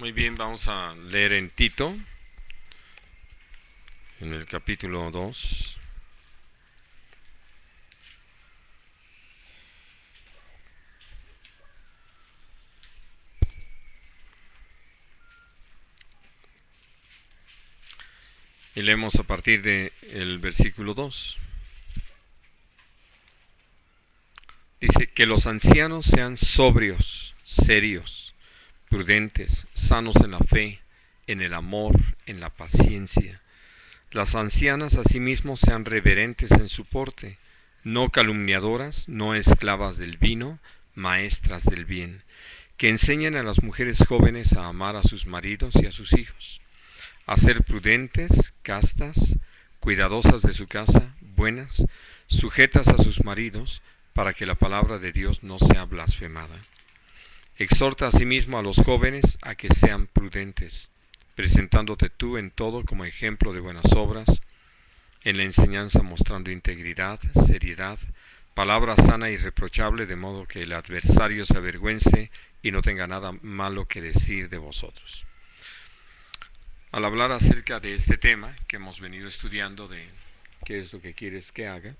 Muy bien, vamos a leer en Tito, en el capítulo 2. Y leemos a partir del versículo 2. Dice que los ancianos sean sobrios, serios, prudentes, sanos en la fe, en el amor, en la paciencia. Las ancianas asimismo sean reverentes en su porte, no calumniadoras, no esclavas del vino, maestras del bien, que enseñen a las mujeres jóvenes a amar a sus maridos y a sus hijos, a ser prudentes, castas, cuidadosas de su casa, buenas, sujetas a sus maridos, para que la palabra de Dios no sea blasfemada. Exhorta asimismo a los jóvenes a que sean prudentes, presentándote tú en todo como ejemplo de buenas obras, en la enseñanza mostrando integridad, seriedad, palabra sana y irreprochable, de modo que el adversario se avergüence y no tenga nada malo que decir de vosotros. Al hablar acerca de este tema que hemos venido estudiando de qué es lo que quieres que haga,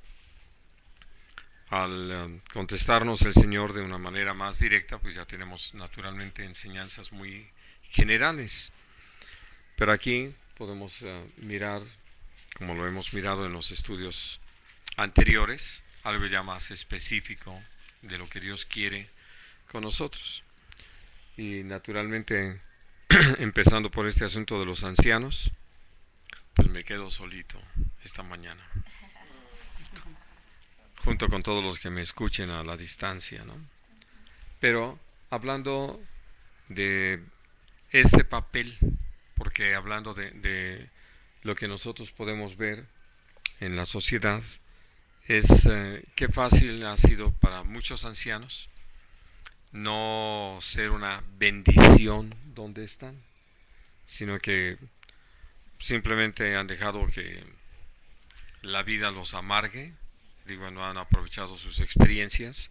al contestarnos el Señor de una manera más directa, pues ya tenemos naturalmente enseñanzas muy generales. Pero aquí podemos mirar, como lo hemos mirado en los estudios anteriores, algo ya más específico de lo que Dios quiere con nosotros. Y naturalmente, empezando por este asunto de los ancianos, pues me quedo solito esta mañana, junto con todos los que me escuchen a la distancia, ¿no? Pero hablando de este papel, porque hablando de lo que nosotros podemos ver en la sociedad, es qué fácil ha sido para muchos ancianos no ser una bendición donde están, sino que simplemente han dejado que la vida los amargue, digo, no han aprovechado sus experiencias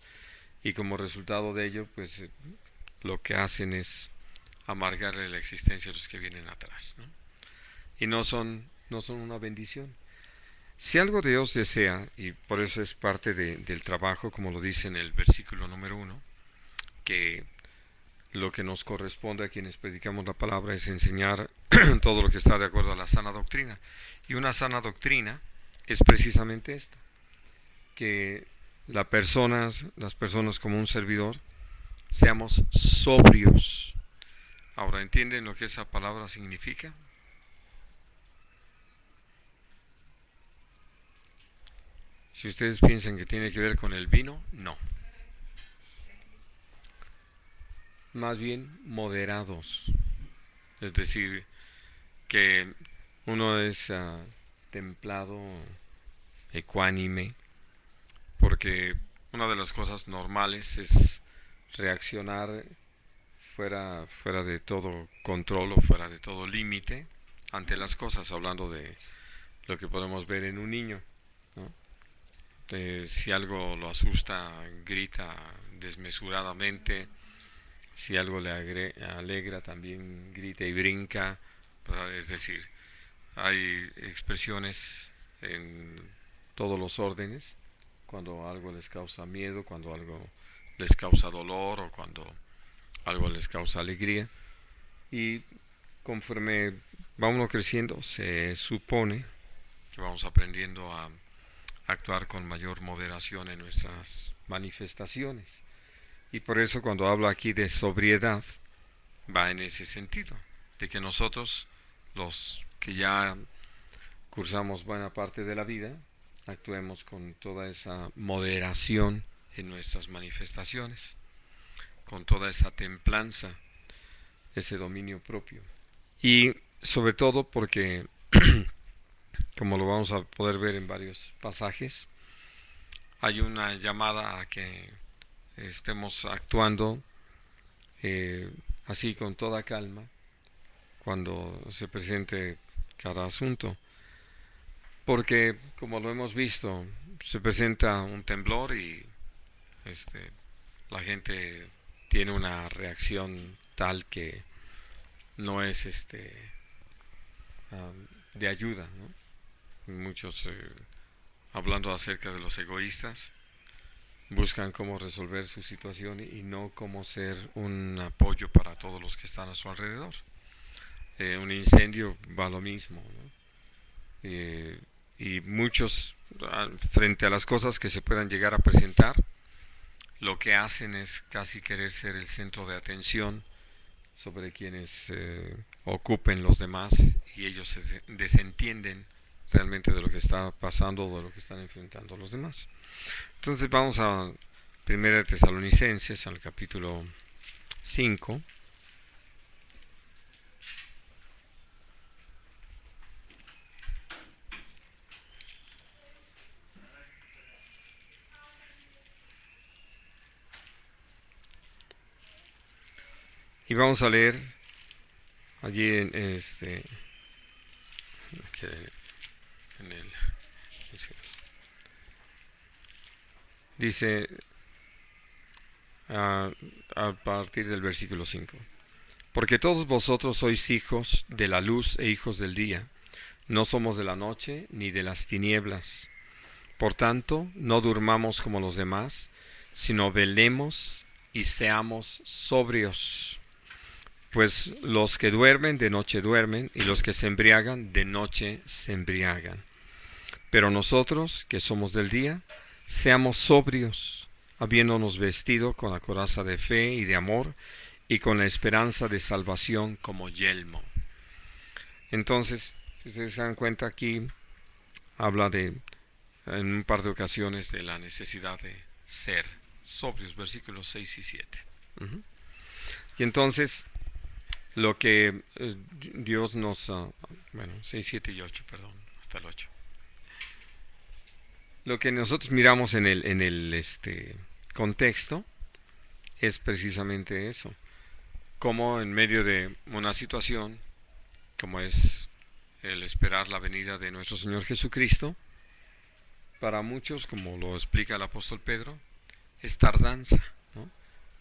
y como resultado de ello, pues lo que hacen es amargarle la existencia a los que vienen atrás, ¿no? Y no son una bendición. Si algo Dios desea, y por eso es parte del trabajo, como lo dice en el versículo número 1, que lo que nos corresponde a quienes predicamos la palabra es enseñar todo lo que está de acuerdo a la sana doctrina. Y una sana doctrina es precisamente esta, que las personas como un servidor, seamos sobrios. Ahora, ¿entienden lo que esa palabra significa? Si ustedes piensan que tiene que ver con el vino, no. Más bien moderados. Es decir, que uno es templado, ecuánime, porque una de las cosas normales es reaccionar fuera de todo control o fuera de todo límite ante las cosas, hablando de lo que podemos ver en un niño, ¿no? Si algo lo asusta, grita desmesuradamente, si algo le alegra, también grita y brinca, ¿verdad? Es decir, hay expresiones en todos los órdenes, cuando algo les causa miedo, cuando algo les causa dolor o cuando algo les causa alegría. Y conforme vamos creciendo, se supone que vamos aprendiendo a actuar con mayor moderación en nuestras manifestaciones. Y por eso cuando hablo aquí de sobriedad, va en ese sentido, de que nosotros, los que ya cursamos buena parte de la vida, actuemos con toda esa moderación en nuestras manifestaciones, con toda esa templanza, ese dominio propio. Y sobre todo porque, como lo vamos a poder ver en varios pasajes, hay una llamada a que estemos actuando así con toda calma cuando se presente cada asunto. Porque, como lo hemos visto, se presenta un temblor y la gente tiene una reacción tal que no es de ayuda, ¿no? Muchos, hablando acerca de los egoístas, buscan cómo resolver su situación y no cómo ser un apoyo para todos los que están a su alrededor. Un incendio va lo mismo, ¿no? Y muchos, frente a las cosas que se puedan llegar a presentar, lo que hacen es casi querer ser el centro de atención sobre quienes ocupen los demás, y ellos se desentienden realmente de lo que está pasando o de lo que están enfrentando los demás. Entonces vamos a 1 Tesalonicenses, al capítulo 5. Y vamos a leer allí en el dice a partir del versículo 5: porque todos vosotros sois hijos de la luz e hijos del día, no somos de la noche ni de las tinieblas. Por tanto, no durmamos como los demás, sino velemos y seamos sobrios. Pues los que duermen de noche duermen, y los que se embriagan de noche se embriagan. Pero nosotros, que somos del día, seamos sobrios, habiéndonos vestido con la coraza de fe y de amor, y con la esperanza de salvación como yelmo. Entonces, si ustedes se dan cuenta, aquí habla en un par de ocasiones de la necesidad de ser sobrios, versículos 6 y 7. Y entonces, lo que Dios nos... 6, 7 y 8, perdón, hasta el 8. Lo que nosotros miramos en el contexto es precisamente eso. Como en medio de una situación, como es el esperar la venida de nuestro Señor Jesucristo, para muchos, como lo explica el apóstol Pedro, es tardanza, ¿no?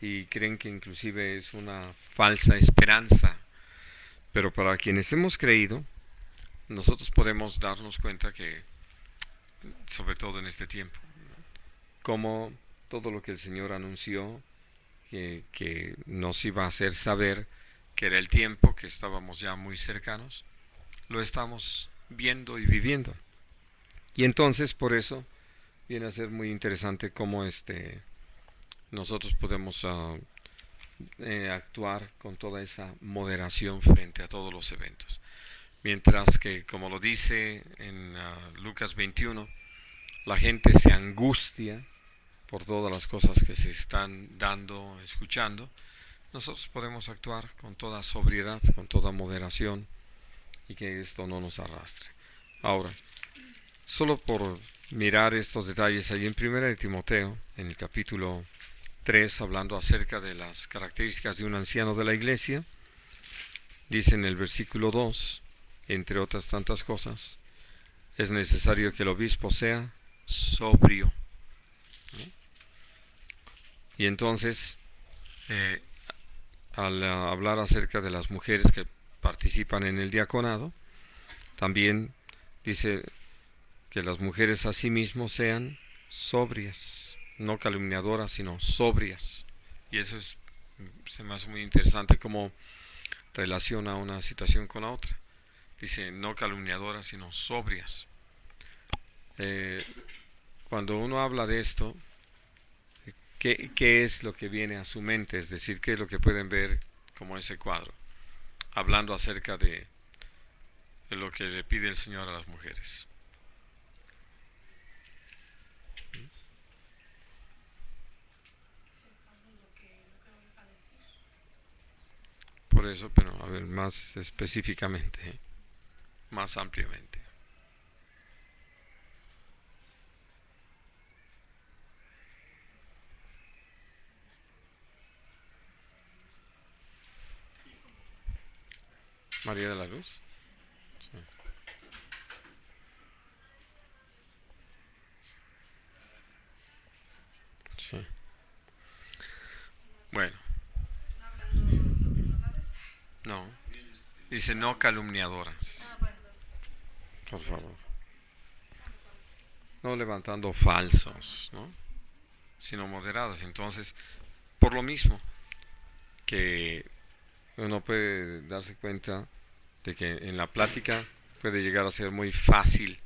Y creen que inclusive es una falsa esperanza. Pero para quienes hemos creído, nosotros podemos darnos cuenta que, sobre todo en este tiempo, como todo lo que el Señor anunció, que nos iba a hacer saber que era el tiempo, que estábamos ya muy cercanos, lo estamos viendo y viviendo. Y entonces, por eso, viene a ser muy interesante cómo nosotros podemos actuar con toda esa moderación frente a todos los eventos. Mientras que, como lo dice en Lucas 21, la gente se angustia por todas las cosas que se están dando, escuchando, nosotros podemos actuar con toda sobriedad, con toda moderación, y que esto no nos arrastre. Ahora, solo por mirar estos detalles, ahí en 1 de Timoteo, en el capítulo 3, hablando acerca de las características de un anciano de la iglesia, dice en el versículo 2, entre otras tantas cosas, es necesario que el obispo sea sobrio. ¿No? Y entonces, al hablar acerca de las mujeres que participan en el diaconado, también dice que las mujeres asimismo sean sobrias, no calumniadoras, sino sobrias. Y eso se me hace muy interesante cómo relaciona una situación con la otra. Dice, no calumniadoras, sino sobrias. Cuando uno habla de esto, ¿qué es lo que viene a su mente? Es decir, ¿qué es lo que pueden ver como ese cuadro? Hablando acerca de lo que le pide el Señor a las mujeres. Por eso, pero a ver, más específicamente, más ampliamente. María de la Luz. Sí. Sí. Bueno, no. Dice no calumniadoras. Por favor. No levantando falsos, ¿no? Sino moderadas. Entonces, por lo mismo que uno puede darse cuenta de que en la plática puede llegar a ser muy fácil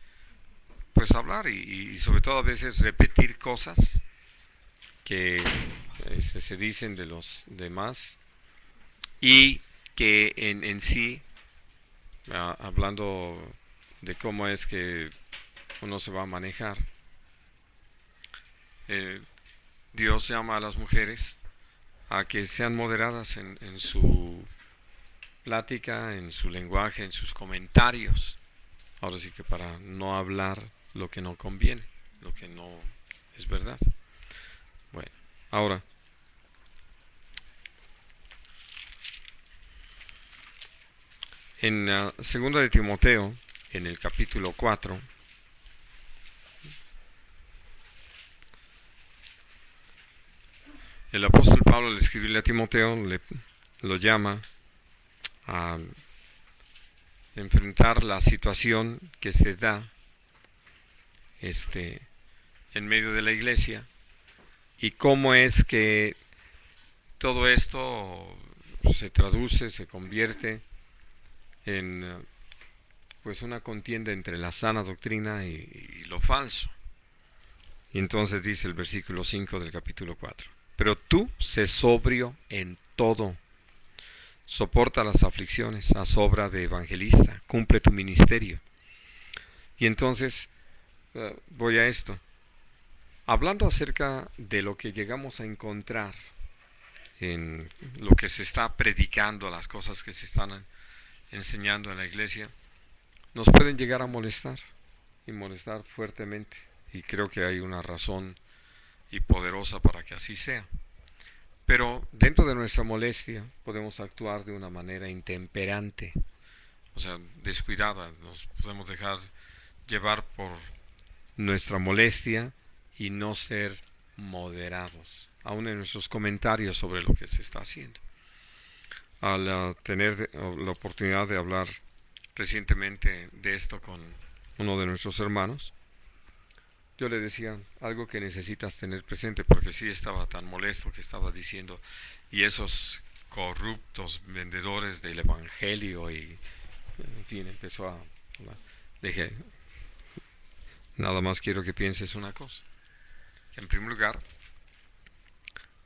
pues hablar y sobre todo a veces repetir cosas que se dicen de los demás y que en sí, hablando de cómo es que uno se va a manejar, Dios llama a las mujeres a que sean moderadas en su plática, en su lenguaje, en sus comentarios. Ahora sí que para no hablar lo que no conviene, lo que no es verdad. Bueno, ahora, en segunda de Timoteo, en el capítulo 4, el apóstol Pablo le escribe a Timoteo, lo llama a enfrentar la situación que se da en medio de la iglesia y cómo es que todo esto se traduce, se convierte en pues una contienda entre la sana doctrina y lo falso. Y entonces dice el versículo 5 del capítulo 4: pero tú sé sobrio en todo, soporta las aflicciones, haz obra de evangelista, cumple tu ministerio. Y entonces voy a esto, hablando acerca de lo que llegamos a encontrar en lo que se está predicando, las cosas que se están enseñando en la iglesia, nos pueden llegar a molestar y molestar fuertemente, y creo que hay una razón y poderosa para que así sea. Pero dentro de nuestra molestia podemos actuar de una manera intemperante, o sea, descuidada. Nos podemos dejar llevar por nuestra molestia y no ser moderados, aún en nuestros comentarios sobre lo que se está haciendo. Al tener la oportunidad de hablar recientemente de esto con uno de nuestros hermanos, yo le decía algo que necesitas tener presente, porque sí estaba tan molesto que estaba diciendo, y esos corruptos vendedores del evangelio, y en fin, empezó a... Dije, nada más quiero que pienses una cosa. En primer lugar,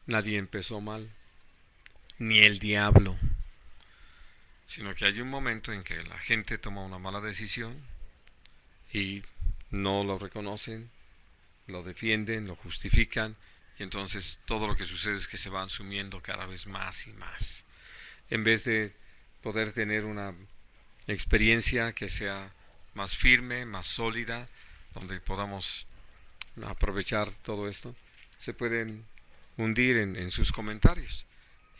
nadie empezó mal, ni el diablo, sino que hay un momento en que la gente toma una mala decisión y no lo reconocen, lo defienden, lo justifican, y entonces todo lo que sucede es que se van sumiendo cada vez más y más, en vez de poder tener una experiencia que sea más firme, más sólida, donde podamos aprovechar todo esto. Se pueden hundir en sus comentarios,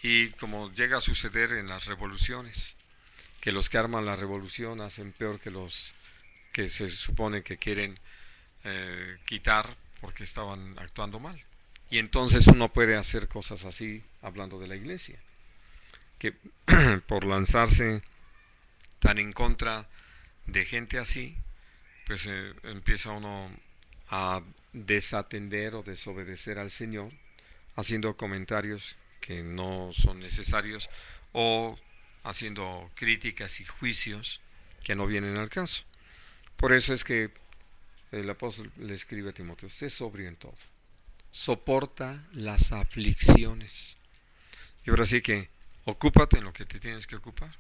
y como llega a suceder en las revoluciones, que los que arman la revolución hacen peor que los que se supone que quieren quitar porque estaban actuando mal. Y entonces uno puede hacer cosas así hablando de la iglesia, que por lanzarse tan en contra de gente así, pues empieza uno a desatender o desobedecer al Señor, haciendo comentarios que no son necesarios o haciendo críticas y juicios que no vienen al caso. Por eso es que el apóstol le escribe a Timoteo: sé sobrio en todo, soporta las aflicciones. Y ahora sí que ocúpate en lo que te tienes que ocupar,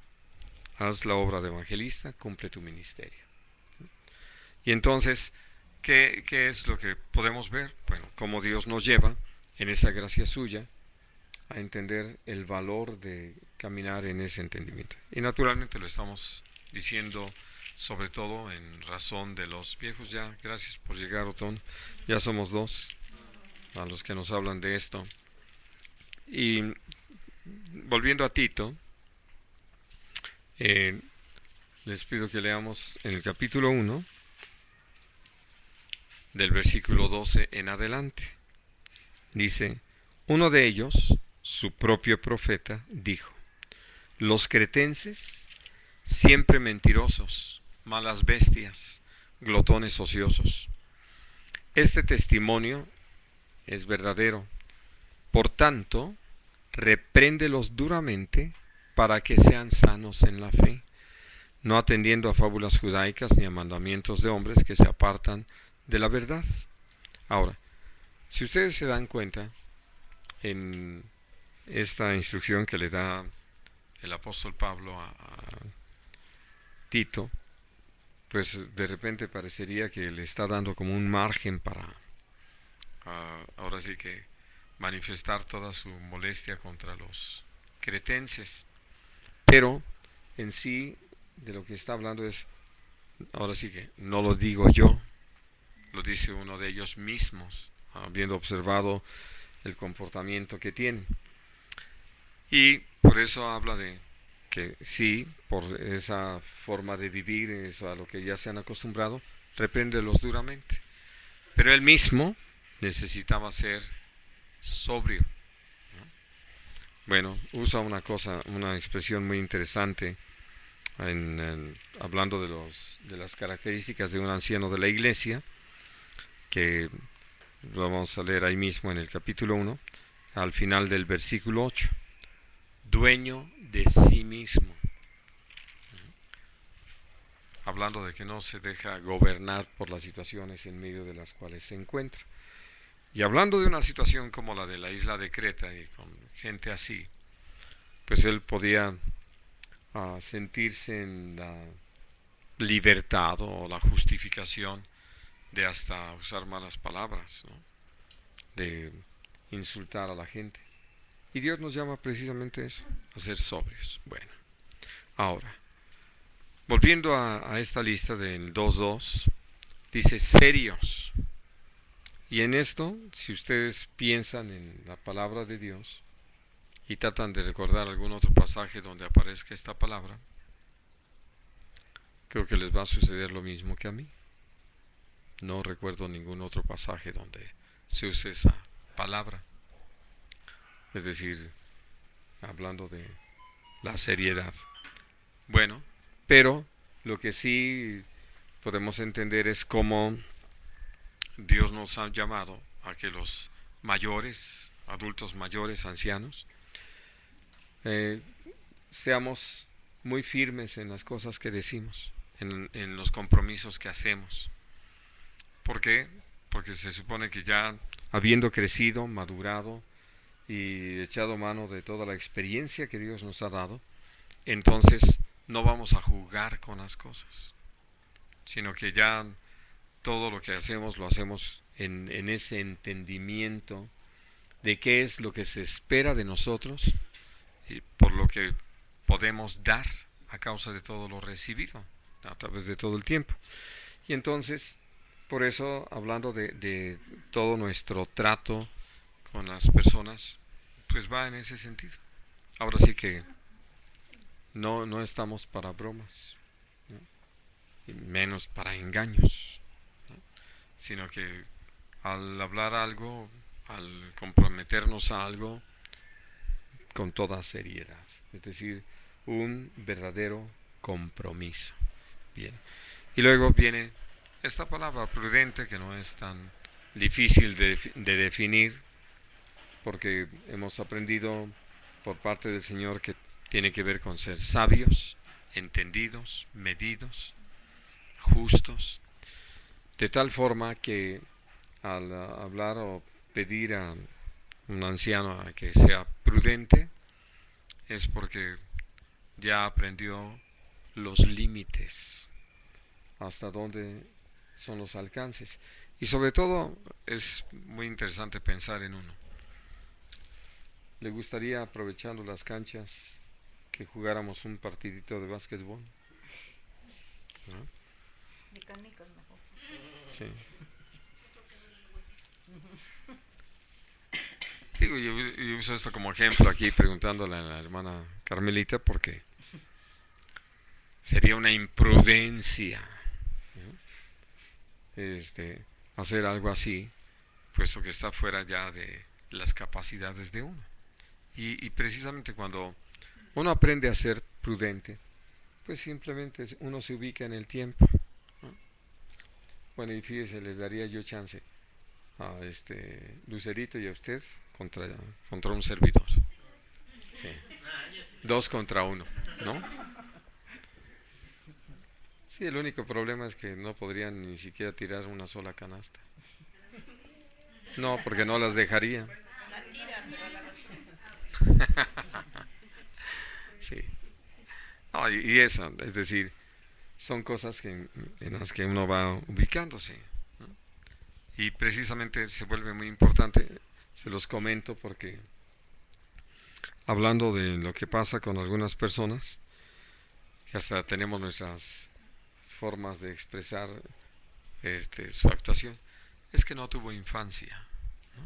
haz la obra de evangelista, cumple tu ministerio. Y entonces, ¿qué es lo que podemos ver? Bueno, cómo Dios nos lleva en esa gracia suya a entender el valor de caminar en ese entendimiento. Y naturalmente lo estamos diciendo sobre todo en razón de los viejos. Ya, gracias por llegar, Otón. Ya somos dos a los que nos hablan de esto. Y volviendo a Tito, les pido que leamos en el capítulo 1, del versículo 12 en adelante. Dice: uno de ellos, su propio profeta, dijo: los cretenses siempre mentirosos, malas bestias, glotones ociosos. Este testimonio es verdadero. Por tanto, repréndelos duramente para que sean sanos en la fe, no atendiendo a fábulas judaicas ni a mandamientos de hombres que se apartan de la verdad. Ahora, si ustedes se dan cuenta en esta instrucción que le da el apóstol Pablo a Tito, pues de repente parecería que le está dando como un margen para ahora sí que manifestar toda su molestia contra los cretenses. Pero en sí de lo que está hablando es, ahora sí que no lo digo yo, lo dice uno de ellos mismos, habiendo observado el comportamiento que tienen. Y por eso habla de que sí, por esa forma de vivir, eso a lo que ya se han acostumbrado, repréndelos duramente. Pero él mismo necesitaba ser sobrio. Bueno, usa una expresión muy interesante hablando de las características de un anciano de la iglesia, que lo vamos a leer ahí mismo en el capítulo 1, al final del versículo 8. Dueño de sí mismo. Hablando de que no se deja gobernar por las situaciones en medio de las cuales se encuentra. Y hablando de una situación como la de la isla de Creta y con gente así, pues él podía sentirse en la libertad o la justificación de hasta usar malas palabras, ¿no? De insultar a la gente. Y Dios nos llama precisamente eso, a ser sobrios. Bueno, ahora, volviendo a esta lista del 2.2, dice serios. Y en esto, si ustedes piensan en la palabra de Dios y tratan de recordar algún otro pasaje donde aparezca esta palabra, creo que les va a suceder lo mismo que a mí. No recuerdo ningún otro pasaje donde se use esa palabra. Es decir, hablando de la seriedad. Bueno, pero lo que sí podemos entender es cómo Dios nos ha llamado a que los mayores, adultos mayores, ancianos, seamos muy firmes en las cosas que decimos, en los compromisos que hacemos. ¿Por qué? Porque se supone que ya habiendo crecido, madurado y echado mano de toda la experiencia que Dios nos ha dado, entonces no vamos a jugar con las cosas, sino que ya todo lo que hacemos lo hacemos en ese entendimiento de qué es lo que se espera de nosotros y por lo que podemos dar a causa de todo lo recibido a través de todo el tiempo. Y entonces, por eso, hablando de todo nuestro trato con las personas, pues va en ese sentido. Ahora sí que no estamos para bromas, ¿no? Y menos para engaños, ¿no? Sino que al hablar algo, al comprometernos a algo, con toda seriedad, es decir, un verdadero compromiso. Bien. Y luego viene esta palabra prudente, que no es tan difícil de definir, porque hemos aprendido por parte del Señor que tiene que ver con ser sabios, entendidos, medidos, justos, de tal forma que al hablar o pedir a un anciano a que sea prudente, es porque ya aprendió los límites, hasta dónde son los alcances. Y sobre todo es muy interesante pensar en uno. ¿Le gustaría, aprovechando las canchas, que jugáramos un partidito de básquetbol? ¿No? De canicas mejor. Sí. Digo, yo uso esto como ejemplo aquí, preguntándole a la hermana Carmelita, porque sería una imprudencia, ¿no? Hacer algo así, puesto que está fuera ya de las capacidades de uno. Y precisamente cuando uno aprende a ser prudente, pues simplemente uno se ubica en el tiempo, ¿no? Bueno, y fíjese, les daría yo chance a Lucerito y a usted contra un servidor. Sí. 2 contra 1, ¿no? Sí, el único problema es que no podrían ni siquiera tirar una sola canasta. No, porque no las dejaría. Sí. No, y eso, es decir, son cosas en las que uno va ubicándose, ¿no? Y precisamente se vuelve muy importante, se los comento porque hablando de lo que pasa con algunas personas, que hasta tenemos nuestras formas de expresar su actuación, es que no tuvo infancia, ¿no?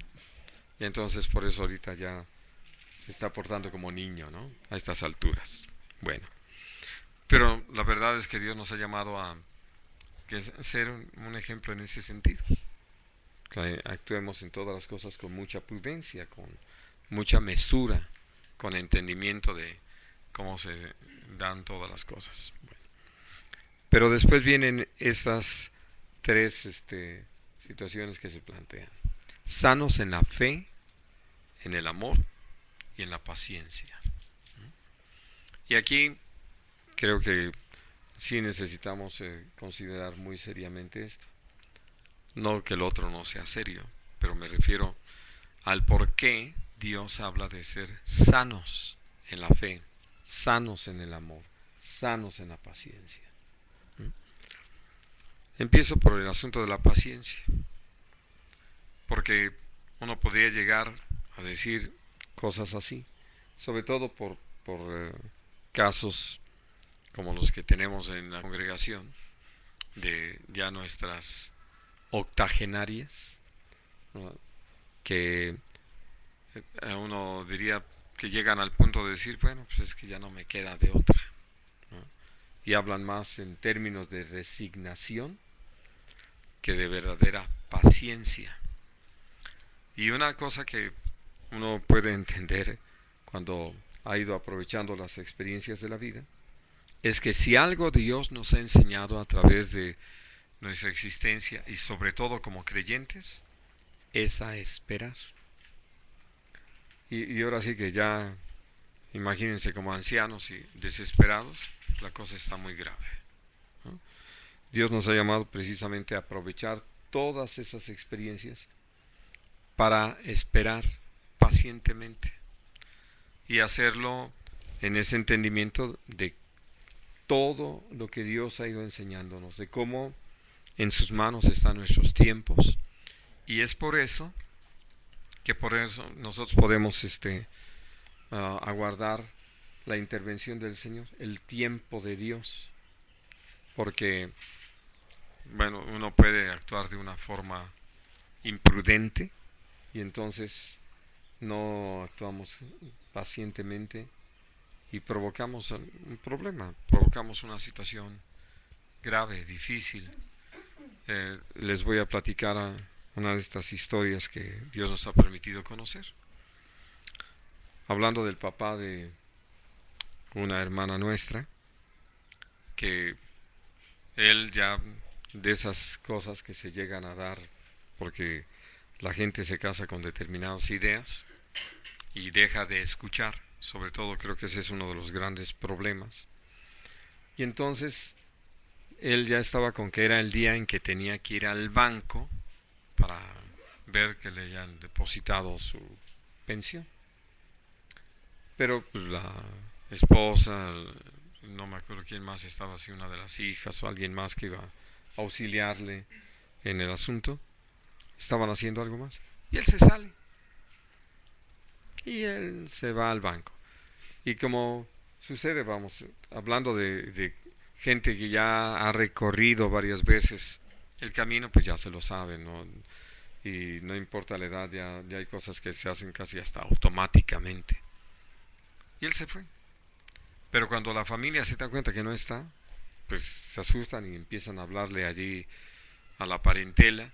Y entonces por eso ahorita ya se está portando como niño, ¿no? A estas alturas. Bueno, pero la verdad es que Dios nos ha llamado a ser un ejemplo en ese sentido. Que actuemos en todas las cosas con mucha prudencia, con mucha mesura, con entendimiento de cómo se dan todas las cosas. Bueno, pero después vienen estas tres situaciones que se plantean. Sanos en la fe, en el amor y en la paciencia. Y aquí creo que sí necesitamos considerar muy seriamente esto. No que el otro no sea serio, pero me refiero al por qué Dios habla de ser sanos en la fe, sanos en el amor, sanos en la paciencia. Empiezo por el asunto de la paciencia, porque uno podría llegar a decir cosas así, sobre todo por casos como los que tenemos en la congregación, de ya nuestras octogenarias, ¿no? Que uno diría que llegan al punto de decir, bueno, pues es que ya no me queda de otra, ¿no? Y hablan más en términos de resignación que de verdadera paciencia. Y una cosa que uno puede entender cuando ha ido aprovechando las experiencias de la vida es que si algo Dios nos ha enseñado a través de nuestra existencia y sobre todo como creyentes, es a esperar. Y ahora sí que ya, imagínense como ancianos y desesperados, la cosa está muy grave, ¿no? Dios nos ha llamado precisamente a aprovechar todas esas experiencias para esperar pacientemente y hacerlo en ese entendimiento de todo lo que Dios ha ido enseñándonos, de cómo en sus manos están nuestros tiempos, y es por eso que por eso nosotros podemos aguardar la intervención del Señor, el tiempo de Dios, porque bueno, uno puede actuar de una forma imprudente y entonces no actuamos pacientemente y provocamos un problema, provocamos una situación grave, difícil. Les voy a platicar una de estas historias que Dios nos ha permitido conocer. Hablando del papá de una hermana nuestra, que él ya de esas cosas que se llegan a dar porque la gente se casa con determinadas ideas y deja de escuchar, sobre todo creo que ese es uno de los grandes problemas. Y entonces él ya estaba con que era el día en que tenía que ir al banco para ver que le hayan depositado su pensión. Pero pues, la esposa, no me acuerdo quién más estaba, si una de las hijas o alguien más que iba a auxiliarle en el asunto, estaban haciendo algo más. Y él se sale. Y él se va al banco. Y como sucede, vamos, hablando de gente que ya ha recorrido varias veces el camino, pues ya se lo sabe, ¿no? Y no importa la edad, ya hay cosas que se hacen casi hasta automáticamente. Y él se fue. Pero cuando la familia se da cuenta que no está, pues se asustan y empiezan a hablarle allí a la parentela,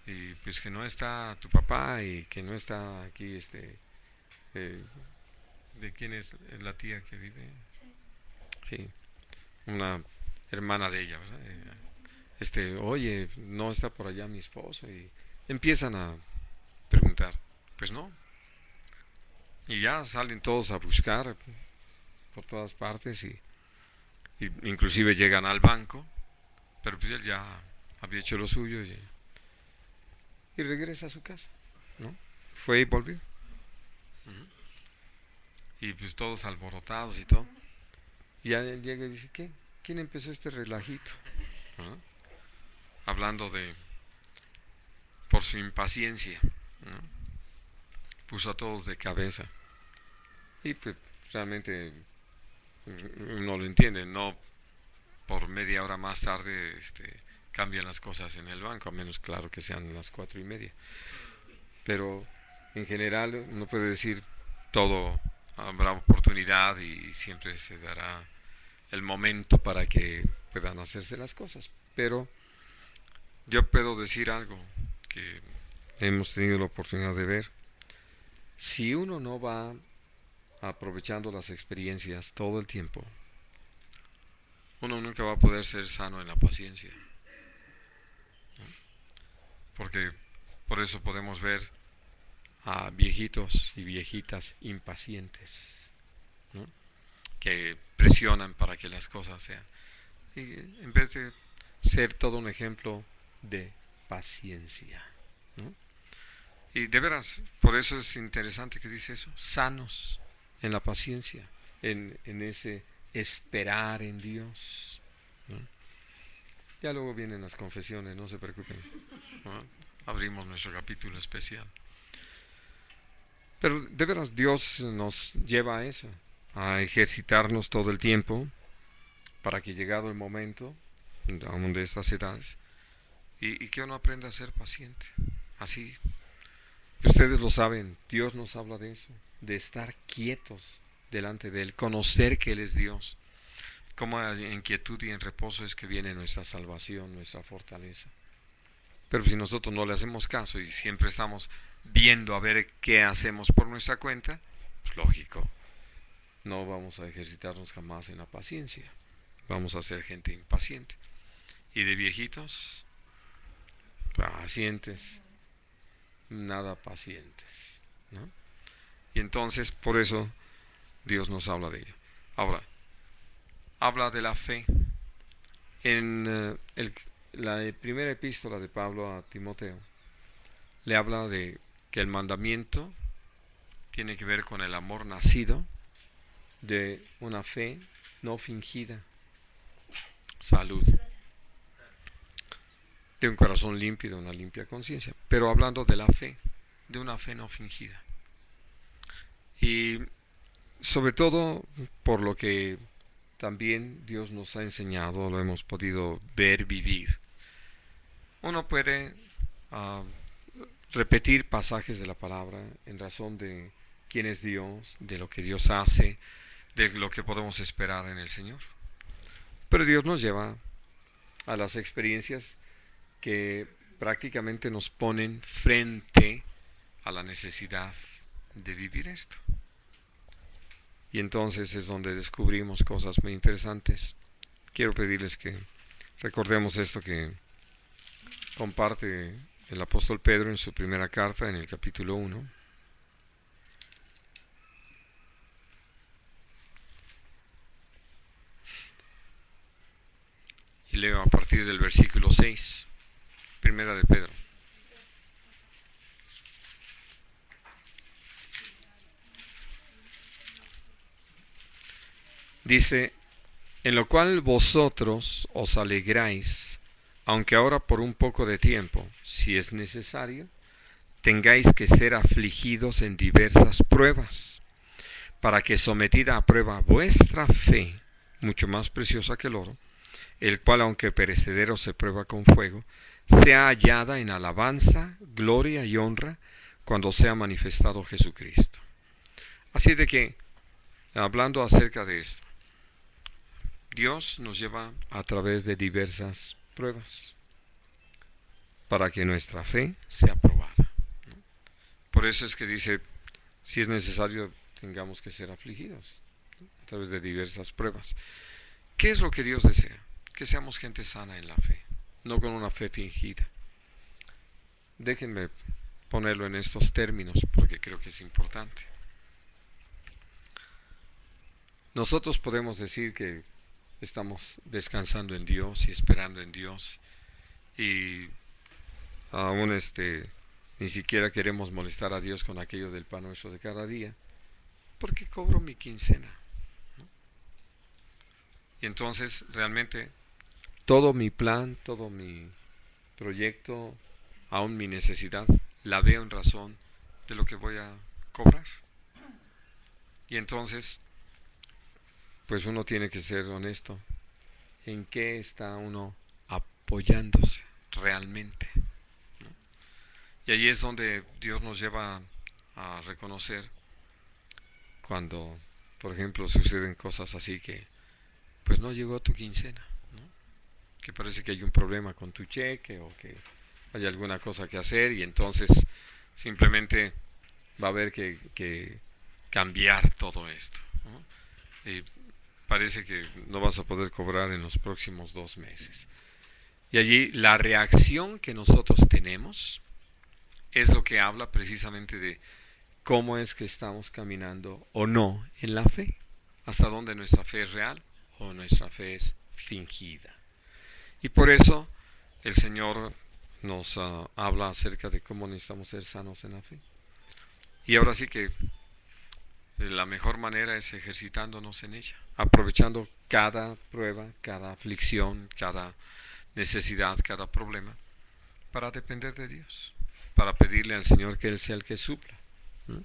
y pues que no está tu papá y que no está aquí ¿de quién es la tía que vive? Sí. una hermana de ella, ¿verdad? Oye, no está por allá mi esposo, y empiezan a preguntar. Pues no, y ya salen todos a buscar por todas partes, y inclusive llegan al banco, pero pues él ya había hecho lo suyo, y regresa a su casa, ¿no? Fue y volvió. Uh-huh. Y pues todos alborotados y todo. Y ya él llega y dice, ¿qué? ¿Quién empezó este relajito? ¿Ah? Hablando de, por su impaciencia, ¿no? Puso a todos de cabeza. Y pues realmente uno lo entiende, no por media hora más tarde cambian las cosas en el banco, a menos claro que sean las 4:30. Pero en general uno puede decir todo habrá oportunidad y siempre se dará el momento para que puedan hacerse las cosas. Pero yo puedo decir algo que hemos tenido la oportunidad de ver. Si uno no va aprovechando las experiencias todo el tiempo, uno nunca va a poder ser sano en la paciencia, ¿no? Porque por eso podemos ver a viejitos y viejitas impacientes, ¿no? Que presionan para que las cosas sean, y en vez de ser todo un ejemplo de paciencia, ¿no? Y de veras, por eso es interesante que dice eso, sanos en la paciencia, en ese esperar en Dios, ¿no? Ya luego vienen las confesiones, no se preocupen, ¿no? Abrimos nuestro capítulo especial. Pero de veras Dios nos lleva a eso, a ejercitarnos todo el tiempo, para que llegado el momento, aún de estas edades, y que uno aprenda a ser paciente. Así, ustedes lo saben, Dios nos habla de eso, de estar quietos delante de Él, conocer que Él es Dios. Como en quietud y en reposo es que viene nuestra salvación, nuestra fortaleza. Pero si nosotros no le hacemos caso y siempre estamos viendo a ver qué hacemos por nuestra cuenta, pues lógico, no vamos a ejercitarnos jamás en la paciencia. Vamos a ser gente impaciente. Y de viejitos, pacientes, nada pacientes, ¿no? Y entonces, por eso, Dios nos habla de ello. Ahora, habla de la fe. En la primera epístola de Pablo a Timoteo, le habla de que el mandamiento tiene que ver con el amor nacido de una fe no fingida. Salud. De un corazón limpio, de una limpia conciencia. Pero hablando de la fe, de una fe no fingida. Y sobre todo por lo que también Dios nos ha enseñado, lo hemos podido ver, vivir. Uno puede repetir pasajes de la palabra en razón de quién es Dios, de lo que Dios hace, de lo que podemos esperar en el Señor. Pero Dios nos lleva a las experiencias que prácticamente nos ponen frente a la necesidad de vivir esto. Y entonces es donde descubrimos cosas muy interesantes. Quiero pedirles que recordemos esto que comparte el apóstol Pedro en su primera carta, en el capítulo 1. Y leo a partir del versículo 6, primera de Pedro. Dice, en lo cual vosotros os alegráis, aunque ahora por un poco de tiempo, si es necesario, tengáis que ser afligidos en diversas pruebas, para que sometida a prueba vuestra fe, mucho más preciosa que el oro, el cual aunque perecedero se prueba con fuego, sea hallada en alabanza, gloria y honra cuando sea manifestado Jesucristo. Así de que, hablando acerca de esto, Dios nos lleva a través de diversas pruebas para que nuestra fe sea probada, ¿no? Por eso es que dice, si es necesario, tengamos que ser afligidos, ¿no?, a través de diversas pruebas. ¿Qué es lo que Dios desea? Que seamos gente sana en la fe, no con una fe fingida. Déjenme ponerlo en estos términos porque creo que es importante. Nosotros podemos decir que estamos descansando en Dios y esperando en Dios y aún ni siquiera queremos molestar a Dios con aquello del pan nuestro de cada día, porque cobro mi quincena, ¿no? Y entonces realmente todo mi plan, todo mi proyecto, aún mi necesidad, la veo en razón de lo que voy a cobrar. Y entonces, pues uno tiene que ser honesto. ¿En qué está uno apoyándose realmente? ¿No? Y ahí es donde Dios nos lleva a reconocer cuando, por ejemplo, suceden cosas así que, pues no llegó tu quincena, ¿no? Que parece que hay un problema con tu cheque o que hay alguna cosa que hacer y entonces simplemente va a haber que cambiar todo esto, ¿no? Y parece que no vas a poder cobrar en los próximos 2 meses. Y allí la reacción que nosotros tenemos es lo que habla precisamente de cómo es que estamos caminando o no en la fe. Hasta dónde nuestra fe es real o nuestra fe es fingida. Y por eso el Señor nos habla acerca de cómo necesitamos ser sanos en la fe. Y ahora sí que la mejor manera es ejercitándonos en ella, aprovechando cada prueba, cada aflicción, cada necesidad, cada problema, para depender de Dios, para pedirle al Señor que Él sea el que supla. ¿No?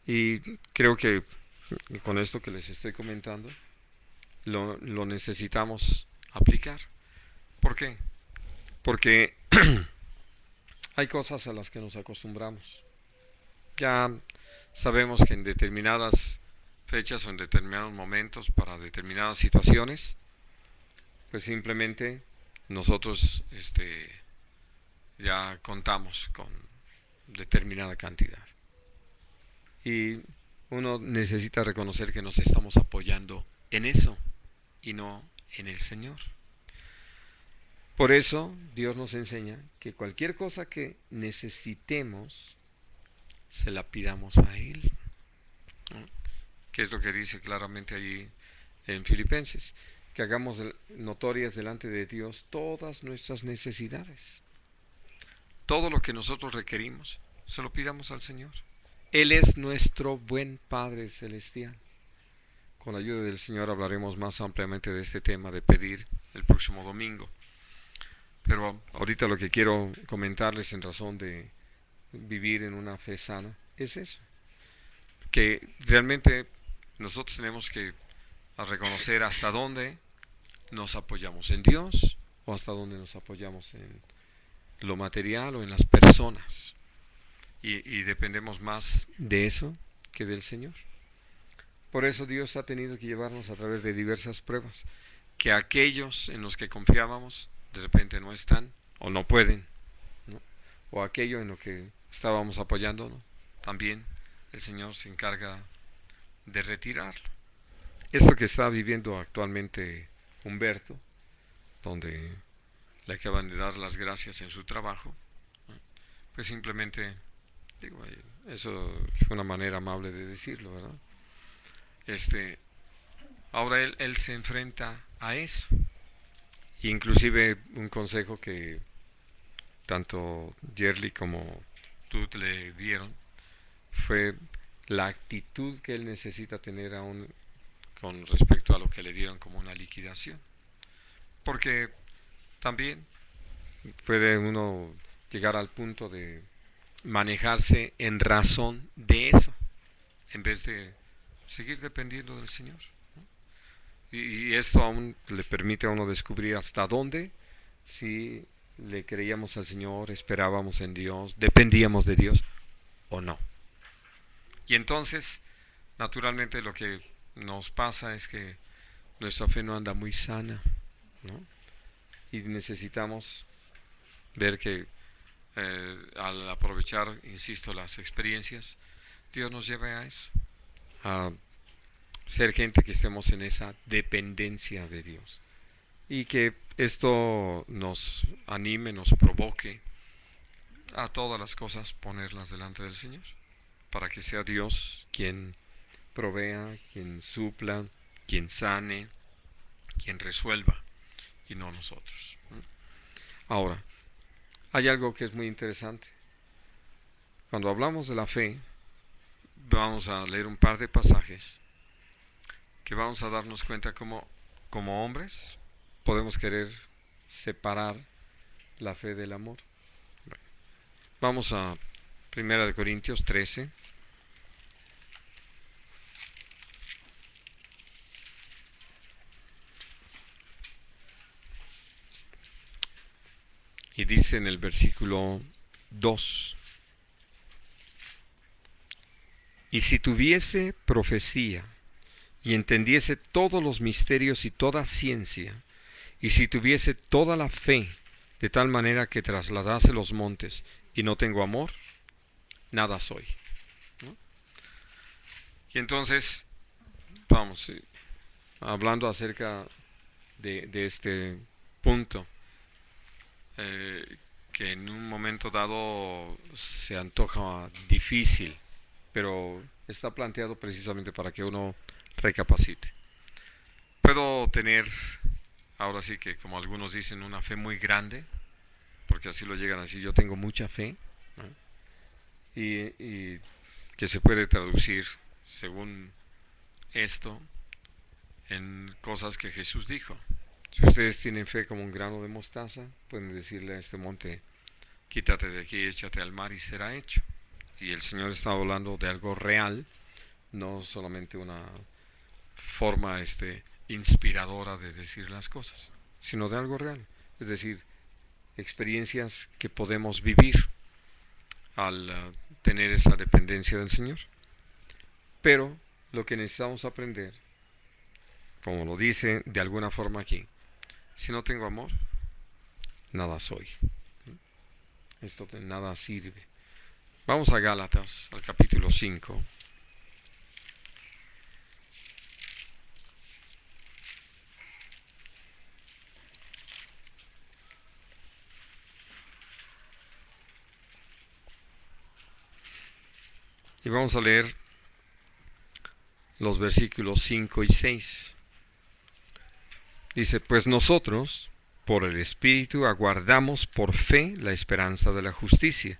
Y creo que con esto que les estoy comentando, lo necesitamos aplicar. ¿Por qué? Porque hay cosas a las que nos acostumbramos. Ya sabemos que en determinadas fechas o en determinados momentos, para determinadas situaciones, pues simplemente nosotros ya contamos con determinada cantidad. Y uno necesita reconocer que nos estamos apoyando en eso y no en el Señor. Por eso Dios nos enseña que cualquier cosa que necesitemos, se la pidamos a Él, ¿no? Que es lo que dice claramente allí en Filipenses, que hagamos notorias delante de Dios todas nuestras necesidades. Todo lo que nosotros requerimos, se lo pidamos al Señor. Él es nuestro buen Padre Celestial. Con la ayuda del Señor hablaremos más ampliamente de este tema de pedir el próximo domingo. Pero ahorita lo que quiero comentarles en razón de vivir en una fe sana es eso, que realmente nosotros tenemos que reconocer hasta dónde nos apoyamos en Dios o hasta dónde nos apoyamos en lo material o en las personas y dependemos más de eso que del Señor. Por eso Dios ha tenido que llevarnos a través de diversas pruebas, que aquellos en los que confiábamos de repente no están o no pueden, ¿no? O aquello en lo que estábamos apoyándonos, también el Señor se encarga de retirarlo. Esto que está viviendo actualmente Humberto, donde le acaban de dar las gracias en su trabajo, ¿no? Pues simplemente, digo, eso es una manera amable de decirlo, ¿verdad? Ahora él se enfrenta a eso. Inclusive un consejo que tanto Yerli como tú le dieron fue la actitud que él necesita tener aún con respecto a lo que le dieron como una liquidación. Porque también puede uno llegar al punto de manejarse en razón de eso, en vez de seguir dependiendo del Señor, ¿no? Y esto aún le permite a uno descubrir hasta dónde si le creíamos al Señor, esperábamos en Dios, dependíamos de Dios o no. Y entonces, naturalmente lo que nos pasa es que nuestra fe no anda muy sana, ¿no? Y necesitamos ver que al aprovechar, insisto, las experiencias, Dios nos lleva a eso, a ser gente que estemos en esa dependencia de Dios. Y que esto nos anime, nos provoque a todas las cosas ponerlas delante del Señor, para que sea Dios quien provea, quien supla, quien sane, quien resuelva, y no nosotros. Ahora, hay algo que es muy interesante. Cuando hablamos de la fe, vamos a leer un par de pasajes que vamos a darnos cuenta como hombres podemos querer separar la fe del amor. Bueno, vamos a 1 Corintios 13. Y dice en el versículo 2: y si tuviese profecía, y entendiese todos los misterios y toda ciencia, y si tuviese toda la fe, de tal manera que trasladase los montes, y no tengo amor, nada soy. ¿No? Y entonces, vamos, hablando acerca de este punto, que en un momento dado se antoja difícil, pero está planteado precisamente para que uno recapacite. Puedo tener, ahora sí que como algunos dicen, una fe muy grande, porque así lo llegan a decir, yo tengo mucha fe, ¿no? y que se puede traducir según esto en cosas que Jesús dijo. Si ustedes tienen fe como un grano de mostaza, pueden decirle a este monte, quítate de aquí, échate al mar y será hecho. Y el Señor está hablando de algo real, no solamente una forma inspiradora de decir las cosas, sino de algo real, es decir, experiencias que podemos vivir al tener esa dependencia del Señor. Pero lo que necesitamos aprender, como lo dice de alguna forma aquí, si no tengo amor, nada soy. Esto de nada sirve. Vamos a Gálatas, al capítulo 5. Y vamos a leer los versículos 5 y 6. Dice, pues nosotros, por el Espíritu, aguardamos por fe la esperanza de la justicia,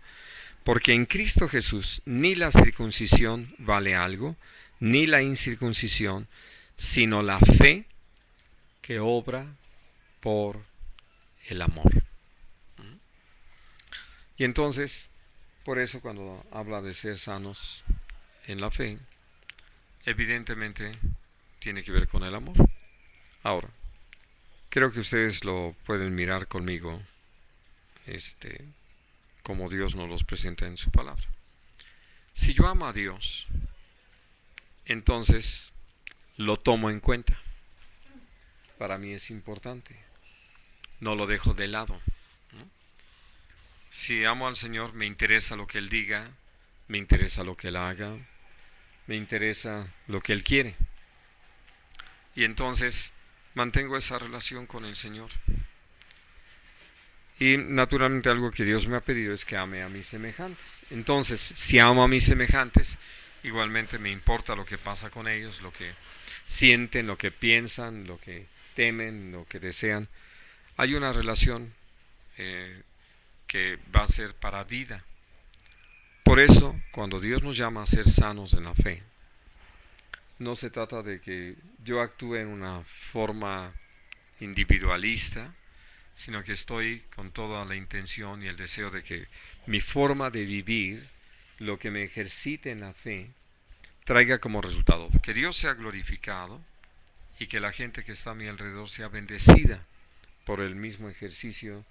porque en Cristo Jesús ni la circuncisión vale algo, ni la incircuncisión, sino la fe que obra por el amor. Y entonces, por eso cuando habla de ser sanos en la fe, evidentemente tiene que ver con el amor. Ahora, creo que ustedes lo pueden mirar conmigo, como Dios nos los presenta en su palabra. Si yo amo a Dios, entonces lo tomo en cuenta. Para mí es importante. No lo dejo de lado, ¿no? Si amo al Señor, me interesa lo que Él diga, me interesa lo que Él haga, me interesa lo que Él quiere. Y entonces mantengo esa relación con el Señor. Y naturalmente algo que Dios me ha pedido es que ame a mis semejantes. Entonces, si amo a mis semejantes, igualmente me importa lo que pasa con ellos, lo que sienten, lo que piensan, lo que temen, lo que desean. Hay una relación que va a ser para vida. Por eso, cuando Dios nos llama a ser sanos en la fe, no se trata de que yo actúe en una forma individualista, sino que estoy con toda la intención y el deseo de que mi forma de vivir, lo que me ejercite en la fe, traiga como resultado que Dios sea glorificado y que la gente que está a mi alrededor sea bendecida por el mismo ejercicio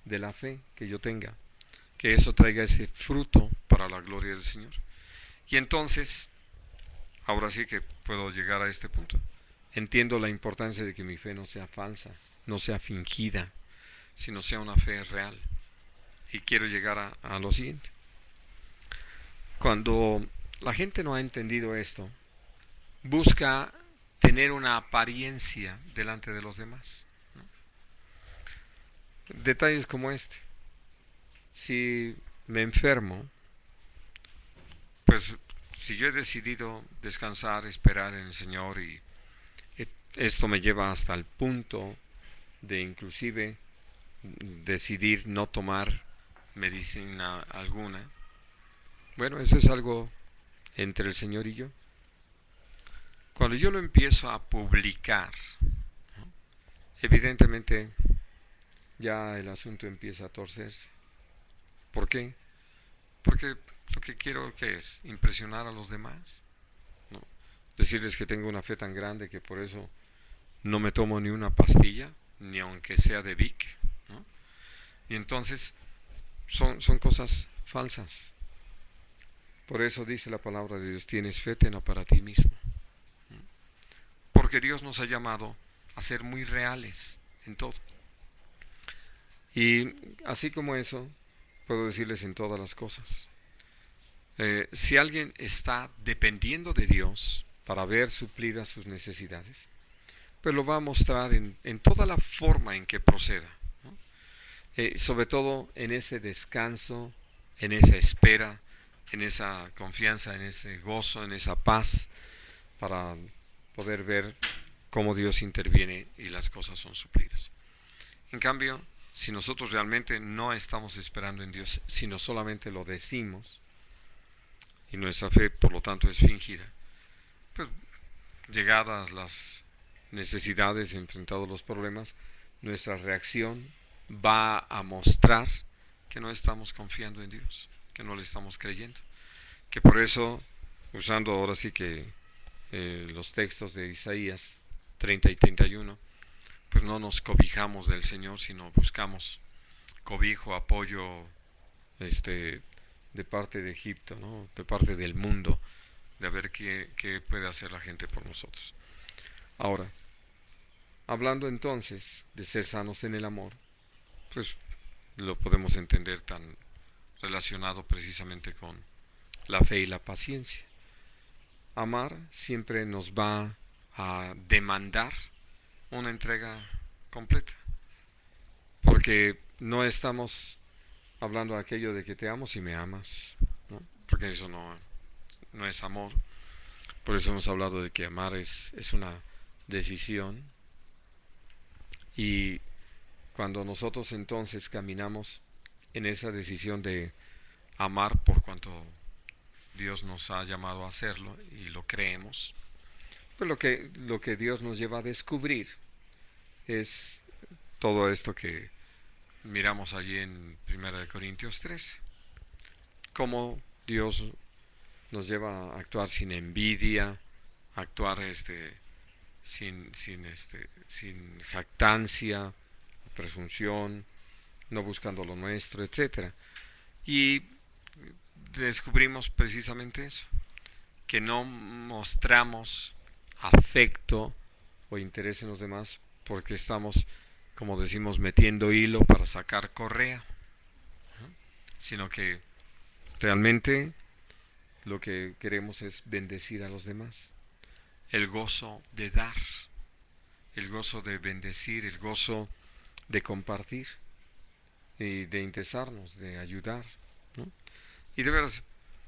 de la fe que yo tenga, que eso traiga ese fruto para la gloria del Señor. Y entonces, ahora sí que puedo llegar a este punto. Entiendo la importancia de que mi fe no sea falsa, no sea fingida, sino sea una fe real. Y quiero llegar a lo siguiente. Cuando la gente no ha entendido esto, busca tener una apariencia delante de los demás, ¿no? Detalles como este. Si me enfermo, pues si yo he decidido descansar, esperar en el Señor y esto me lleva hasta el punto de inclusive decidir no tomar medicina alguna, bueno, eso es algo entre el Señor y yo. Cuando yo lo empiezo a publicar, ¿no? Evidentemente ya el asunto empieza a torcerse. ¿Por qué? Porque lo que quiero que es impresionar a los demás, ¿no? Decirles que tengo una fe tan grande que por eso no me tomo ni una pastilla, ni aunque sea de Vic, ¿no? Y entonces son cosas falsas. Por eso dice la palabra de Dios, tienes fe, tenla para ti mismo. Porque Dios nos ha llamado a ser muy reales en todo. Y así como eso, puedo decirles en todas las cosas. Si alguien está dependiendo de Dios para ver suplidas sus necesidades, pues lo va a mostrar en toda la forma en que proceda, ¿no? Sobre todo en ese descanso, en esa espera, en esa confianza, en ese gozo, en esa paz, para poder ver cómo Dios interviene y las cosas son suplidas. En cambio, si nosotros realmente no estamos esperando en Dios, sino solamente lo decimos, y nuestra fe por lo tanto es fingida, pues llegadas las necesidades, enfrentados los problemas, nuestra reacción va a mostrar que no estamos confiando en Dios, que no le estamos creyendo, que por eso, usando ahora sí que los textos de Isaías 30 y 31, pues no nos cobijamos del Señor, sino buscamos cobijo, apoyo, de parte de Egipto, ¿no? De parte del mundo, de ver qué puede hacer la gente por nosotros. Ahora, hablando entonces de ser sanos en el amor, pues lo podemos entender tan relacionado precisamente con la fe y la paciencia. Amar siempre nos va a demandar una entrega completa, porque no estamos hablando de aquello de que te amo si me amas, ¿no? Porque eso no es amor. Por eso hemos hablado de que amar es una decisión, y cuando nosotros entonces caminamos en esa decisión de amar por cuanto Dios nos ha llamado a hacerlo y lo creemos, pues lo que Dios nos lleva a descubrir es todo esto que miramos allí en 1 Corintios 13, cómo Dios nos lleva a actuar sin envidia, a actuar sin jactancia, presunción, no buscando lo nuestro, etcétera. Y descubrimos precisamente eso, que no mostramos afecto o interés en los demás porque estamos, como decimos, metiendo hilo para sacar correa, ¿no? Sino que realmente lo que queremos es bendecir a los demás. El gozo de dar, el gozo de bendecir, el gozo de compartir y de interesarnos, de ayudar, ¿no? Y de veras,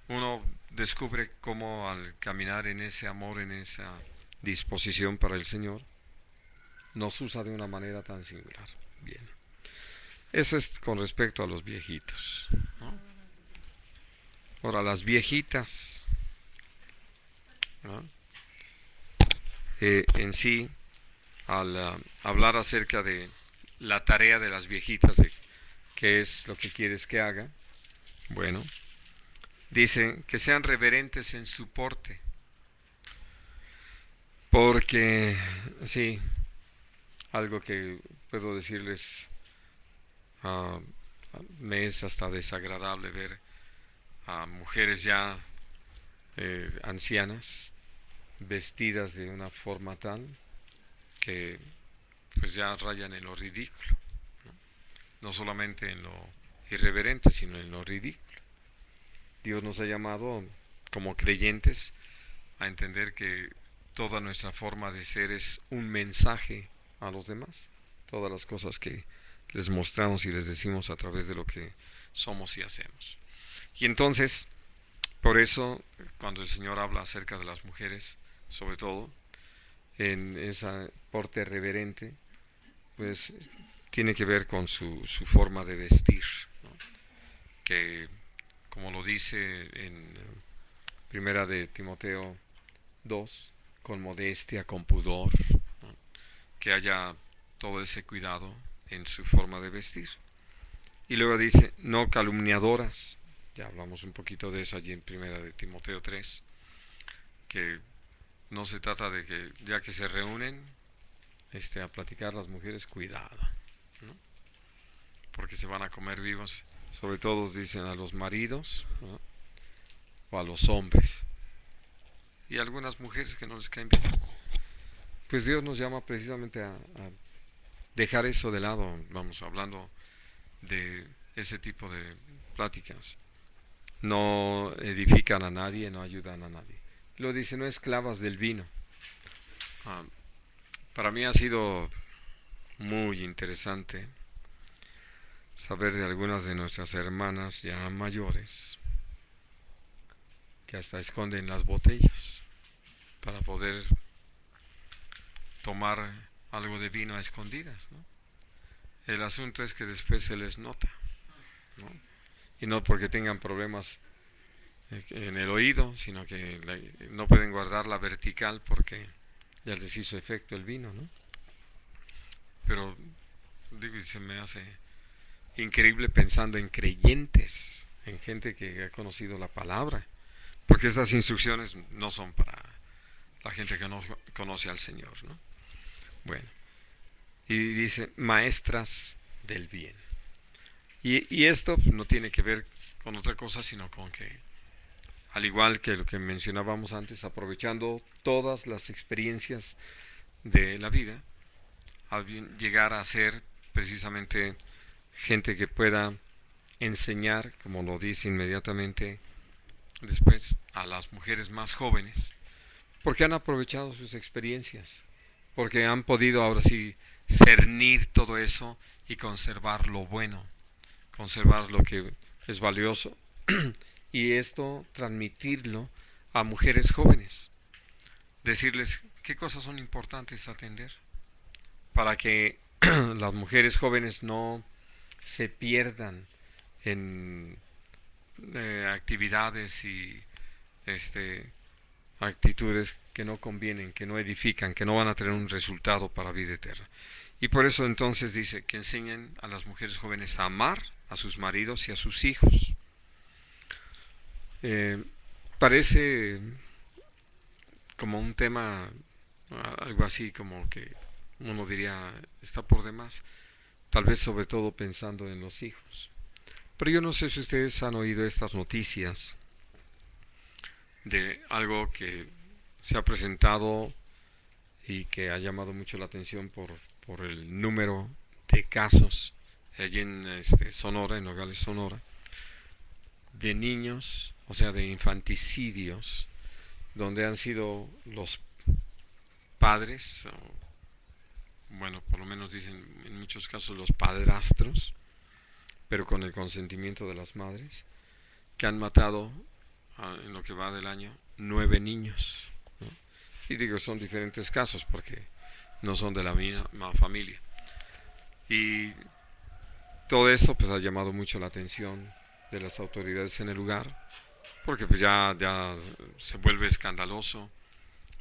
uno descubre cómo al caminar en ese amor, en esa disposición para el Señor, nos usa de una manera tan singular. Bien, eso es con respecto a los viejitos, ¿no? Ahora, las viejitas, ¿no? En sí, al hablar acerca de la tarea de las viejitas, de qué es lo que quieres que haga, bueno, dice que sean reverentes en su porte, porque sí, algo que puedo decirles, uh, me es hasta desagradable ver a mujeres ya ancianas vestidas de una forma tal que pues ya rayan en lo ridículo, ¿no? No solamente en lo irreverente, sino en lo ridículo. Dios nos ha llamado como creyentes a entender que toda nuestra forma de ser es un mensaje a los demás. Todas las cosas que les mostramos y les decimos a través de lo que somos y hacemos. Y entonces, por eso, cuando el Señor habla acerca de las mujeres, sobre todo, en esa porte reverente, pues tiene que ver con su forma de vestir, ¿no? Que, como lo dice en Primera de Timoteo 2, con modestia, con pudor, ¿no? Que haya todo ese cuidado en su forma de vestir. Y luego dice, no calumniadoras, ya hablamos un poquito de eso allí en Primera de Timoteo 3, que no se trata de que ya que se reúnen a platicar las mujeres, cuidado, ¿no? Porque se van a comer vivos, sobre todo dicen a los maridos, ¿no? O a los hombres, y a algunas mujeres que no les caen bien. Pues Dios nos llama precisamente a dejar eso de lado, vamos hablando de ese tipo de pláticas. No edifican a nadie, no ayudan a nadie. Lo dice, no esclavas del vino. Para mí ha sido muy interesante saber de algunas de nuestras hermanas ya mayores que hasta esconden las botellas para poder tomar algo de vino a escondidas, ¿no? El asunto es que después se les nota, ¿no? Y no porque tengan problemas en el oído, sino que no pueden guardar la vertical porque ya les hizo efecto el vino, ¿no? Pero digo, se me hace increíble pensando en creyentes, en gente que ha conocido la palabra, porque estas instrucciones no son para la gente que no conoce al Señor, ¿no? Bueno, y dice maestras del bien. Y esto no tiene que ver con otra cosa, sino con que, al igual que lo que mencionábamos antes, aprovechando todas las experiencias de la vida, al llegar a ser precisamente gente que pueda enseñar, como lo dice inmediatamente después, a las mujeres más jóvenes, porque han aprovechado sus experiencias, porque han podido ahora sí cernir todo eso y conservar lo bueno, conservar lo que es valioso y esto transmitirlo a mujeres jóvenes, decirles qué cosas son importantes atender para que las mujeres jóvenes no se pierdan en actividades y actitudes que no convienen, que no edifican, que no van a tener un resultado para vida eterna. Y por eso entonces dice que enseñen a las mujeres jóvenes a amar a sus maridos y a sus hijos. Parece como un tema, algo así como que uno diría está por demás, tal vez sobre todo pensando en los hijos. Pero yo no sé si ustedes han oído estas noticias de algo que se ha presentado y que ha llamado mucho la atención por el número de casos allí en Sonora, en Nogales, Sonora, de niños, o sea, de infanticidios, donde han sido los padres, bueno, por lo menos dicen en muchos casos los padrastros, pero con el consentimiento de las madres, que han matado en lo que va del año 9 niños, ¿no? Y digo, son diferentes casos porque no son de la misma familia. Y todo esto pues ha llamado mucho la atención de las autoridades en el lugar, porque pues ya se vuelve escandaloso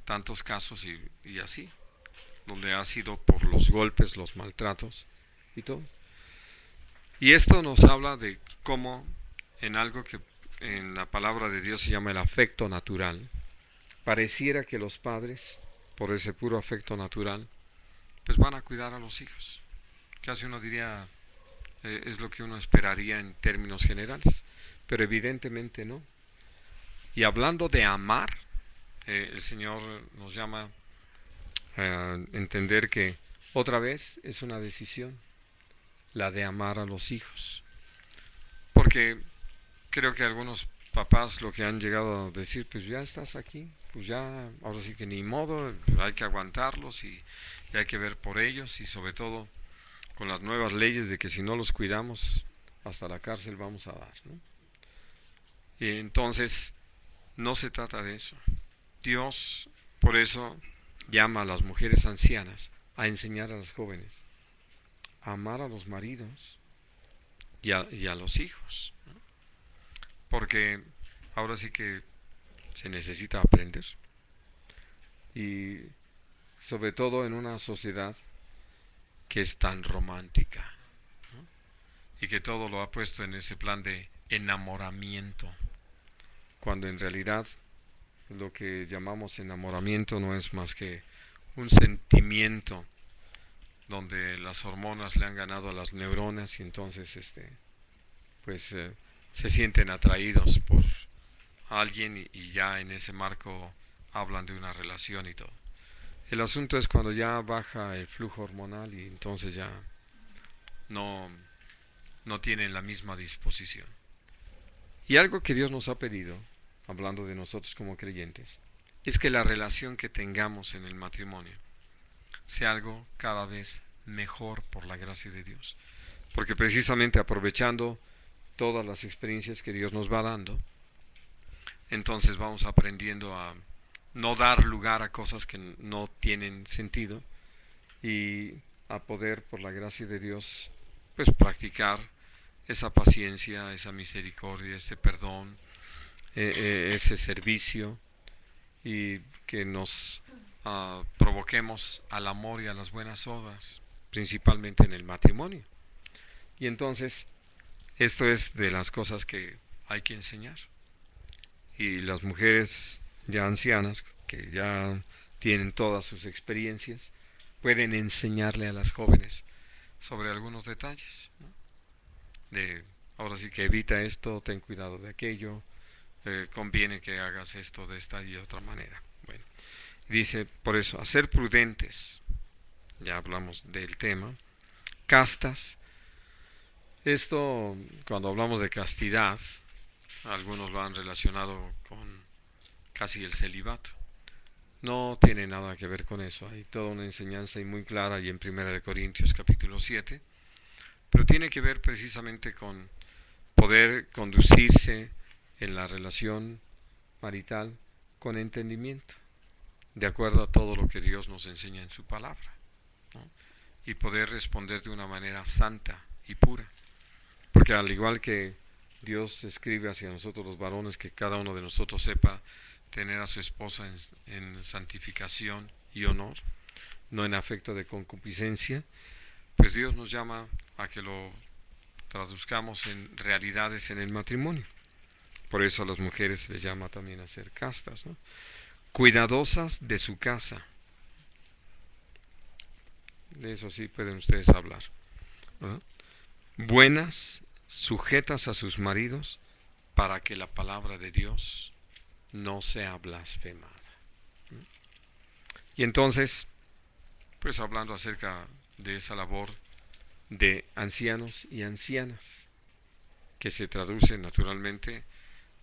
tantos casos y así, donde ha sido por los golpes, los maltratos y todo. Y esto nos habla de cómo en algo que en la palabra de Dios se llama el afecto natural, pareciera que los padres, por ese puro afecto natural, pues van a cuidar a los hijos. Casi uno diría, es lo que uno esperaría en términos generales, pero evidentemente no. Y hablando de amar, el Señor nos llama a entender que otra vez es una decisión, la de amar a los hijos. Porque creo que algunos papás lo que han llegado a decir, pues ya estás aquí, pues ya, ahora sí que ni modo, hay que aguantarlos y hay que ver por ellos, y sobre todo con las nuevas leyes de que si no los cuidamos, hasta la cárcel vamos a dar, ¿no? Y entonces, no se trata de eso. Dios, por eso, llama a las mujeres ancianas a enseñar a las jóvenes a amar a los maridos y a los hijos, ¿no? Porque ahora sí que se necesita aprender, y sobre todo en una sociedad que es tan romántica, ¿no? Y que todo lo ha puesto en ese plan de enamoramiento, cuando en realidad lo que llamamos enamoramiento no es más que un sentimiento donde las hormonas le han ganado a las neuronas, y entonces pues se sienten atraídos por alguien, y ya en ese marco hablan de una relación y todo. El asunto es cuando ya baja el flujo hormonal, y entonces ya no, no tienen la misma disposición. Y algo que Dios nos ha pedido, hablando de nosotros como creyentes, es que la relación que tengamos en el matrimonio sea algo cada vez mejor por la gracia de Dios. Porque precisamente aprovechando todas las experiencias que Dios nos va dando, entonces vamos aprendiendo a no dar lugar a cosas que no tienen sentido, y a poder, por la gracia de Dios, pues practicar esa paciencia, esa misericordia, ese perdón, ese servicio, y que nos provoquemos al amor y a las buenas obras, principalmente en el matrimonio. Y entonces, esto es de las cosas que hay que enseñar. Y las mujeres ya ancianas, que ya tienen todas sus experiencias, pueden enseñarle a las jóvenes sobre algunos detalles, ¿no? De, ahora sí que evita esto, ten cuidado de aquello, conviene que hagas esto de esta y otra manera. Bueno, dice, por eso, a ser prudentes, ya hablamos del tema, castas. Esto, cuando hablamos de castidad, algunos lo han relacionado con casi el celibato. No tiene nada que ver con eso. Hay toda una enseñanza y muy clara y en 1 Corintios capítulo 7, pero tiene que ver precisamente con poder conducirse en la relación marital con entendimiento, de acuerdo a todo lo que Dios nos enseña en su palabra, ¿no? Y poder responder de una manera santa y pura. Porque al igual que Dios escribe hacia nosotros los varones, que cada uno de nosotros sepa tener a su esposa en santificación y honor, no en afecto de concupiscencia, pues Dios nos llama a que lo traduzcamos en realidades en el matrimonio. Por eso a las mujeres se les llama también a ser castas, ¿no? Cuidadosas de su casa. De eso sí pueden ustedes hablar, ¿verdad? Buenas, sujetas a sus maridos, para que la palabra de Dios no sea blasfemada. Y entonces, pues hablando acerca de esa labor de ancianos y ancianas, que se traduce naturalmente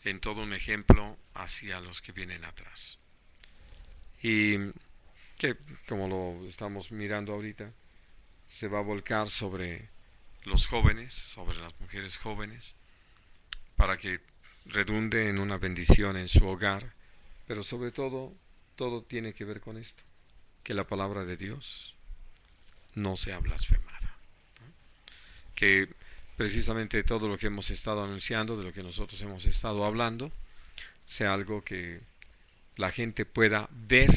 en todo un ejemplo hacia los que vienen atrás. Y que, como lo estamos mirando ahorita, se va a volcar sobre los jóvenes, sobre las mujeres jóvenes, para que redunde en una bendición en su hogar, pero sobre todo, todo tiene que ver con esto, que la palabra de Dios no sea blasfemada, ¿no? Que precisamente todo lo que hemos estado anunciando, de lo que nosotros hemos estado hablando, sea algo que la gente pueda ver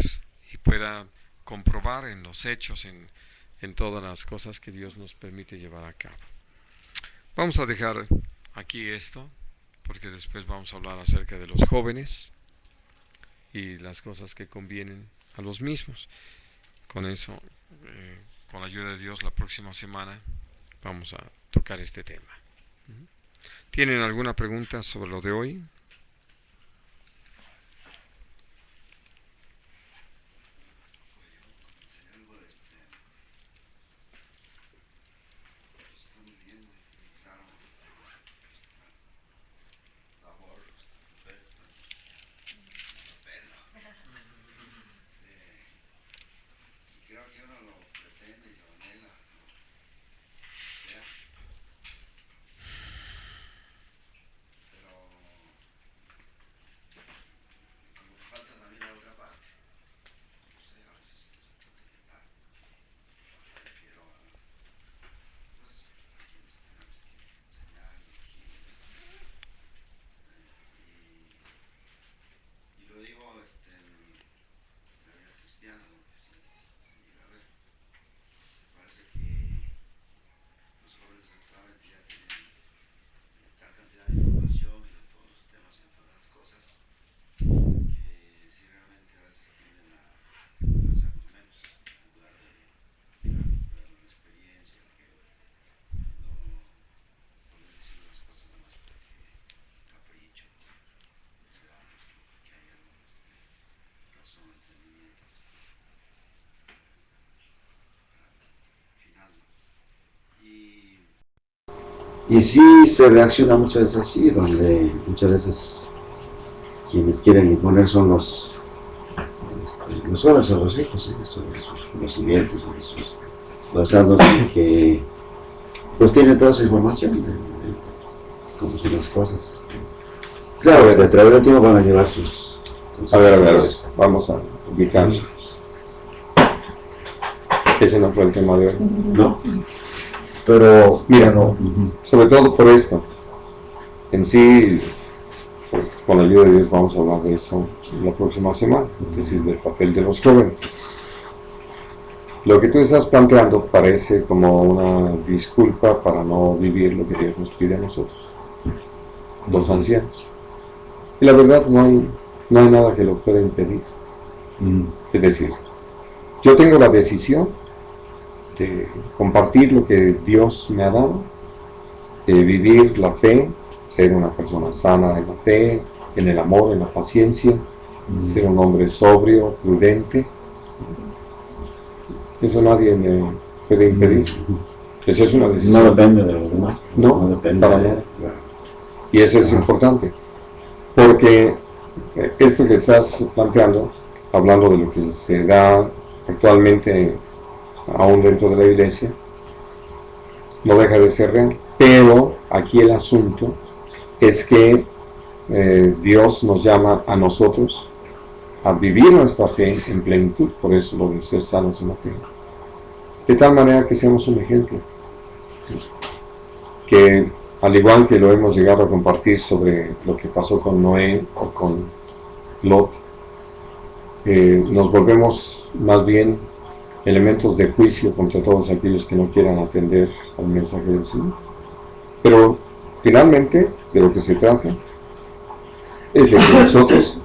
y pueda comprobar en los hechos, en todas las cosas que Dios nos permite llevar a cabo. Vamos a dejar aquí esto, porque después vamos a hablar acerca de los jóvenes y las cosas que convienen a los mismos. Con eso, con la ayuda de Dios, la próxima semana vamos a tocar este tema. ¿Tienen alguna pregunta sobre lo de hoy? Y sí se reacciona muchas veces así, donde muchas veces quienes quieren imponer son los jóvenes o los hijos, sobre sus conocimientos, sobre sus basados en que pues tienen toda esa información de cómo son las cosas. Claro, que a través del tiempo van a llevar sus... A ver, vamos a ubicarnos. Ese no fue el tema de hoy. No, pero... Mira, no, sobre todo por esto. En sí, pues, con la ayuda de Dios vamos a hablar de eso la próxima semana, es decir, del papel de los jóvenes. Lo que tú estás planteando parece como una disculpa para no vivir lo que Dios nos pide a nosotros, los ancianos. Y la verdad no hay nada que lo pueda impedir. Es decir, yo tengo la decisión de compartir lo que Dios me ha dado, de vivir la fe, ser una persona sana en la fe, en el amor, en la paciencia, ser un hombre sobrio, prudente. Eso nadie me puede impedir. Esa es una decisión. No depende de los demás. No depende para de nada. Y eso es importante. Porque esto que estás planteando, hablando de lo que se da actualmente aún dentro de la iglesia, no deja de ser real. Pero aquí el asunto es que Dios nos llama a nosotros a vivir nuestra fe en plenitud, por eso lo de ser sanos en la fe. De tal manera que seamos un ejemplo. Que al igual que lo hemos llegado a compartir sobre lo que pasó con Noé o con Lot, nos volvemos más bien elementos de juicio contra todos aquellos que no quieran atender al mensaje del Señor. Pero finalmente, de lo que se trata, es de que nosotros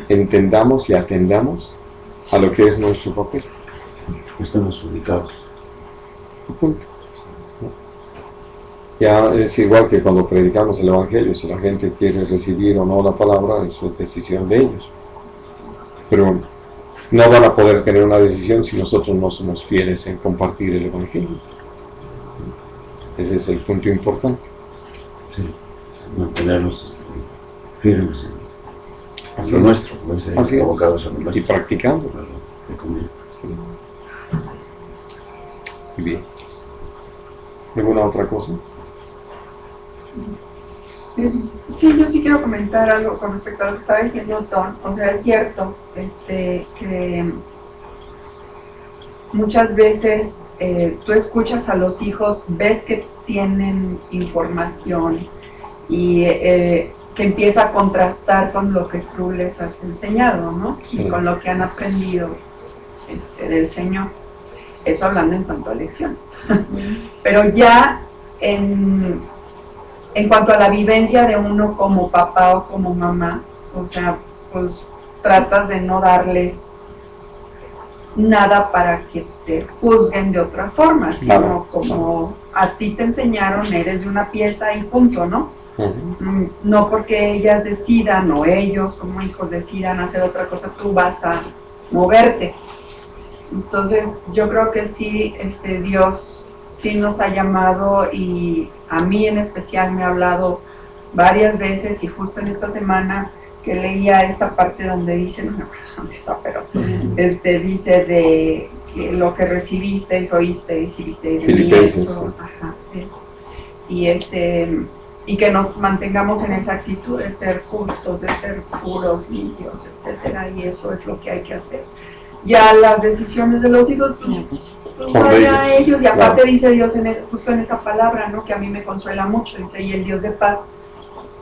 entendamos y atendamos a lo que es nuestro papel. Estamos ubicados. Punto. Ya es igual que cuando predicamos el Evangelio, si la gente quiere recibir o no la palabra, eso es decisión de ellos. Pero no van a poder tener una decisión si nosotros no somos fieles en compartir el Evangelio. Ese es el punto importante. Sí, mantenernos firmes en lo nuestro, Así abocados a lo es. Y nuestro. practicando. Sí. Muy bien. ¿Alguna otra cosa? Sí, yo sí quiero comentar algo con respecto a lo que estaba diciendo Tom. O sea, es cierto que muchas veces tú escuchas a los hijos, ves que tienen información y que empieza a contrastar con lo que tú les has enseñado, ¿no? Sí. Y con lo que han aprendido del Señor. Eso hablando en cuanto a lecciones. Pero ya en cuanto a la vivencia de uno como papá o como mamá, o sea, pues tratas de no darles nada para que te juzguen de otra forma, sino como a ti te enseñaron, eres de una pieza y punto, ¿no? No porque ellas decidan o ellos como hijos decidan hacer otra cosa, tú vas a moverte. Entonces yo creo que sí, Dios sí nos ha llamado y a mí en especial me ha hablado varias veces y justo en esta semana que leía esta parte donde dice, no me acuerdo dónde está, pero dice de que lo que recibisteis, oísteis y visteis de mí, eso, ajá, eso. Y que nos mantengamos en esa actitud de ser justos, de ser puros, limpios, etcétera, y eso es lo que hay que hacer. Ya las decisiones de los hijos, pues vaya ellos, y aparte dice Dios justo en esa palabra, ¿no? Que a mí me consuela mucho, dice, y el Dios de paz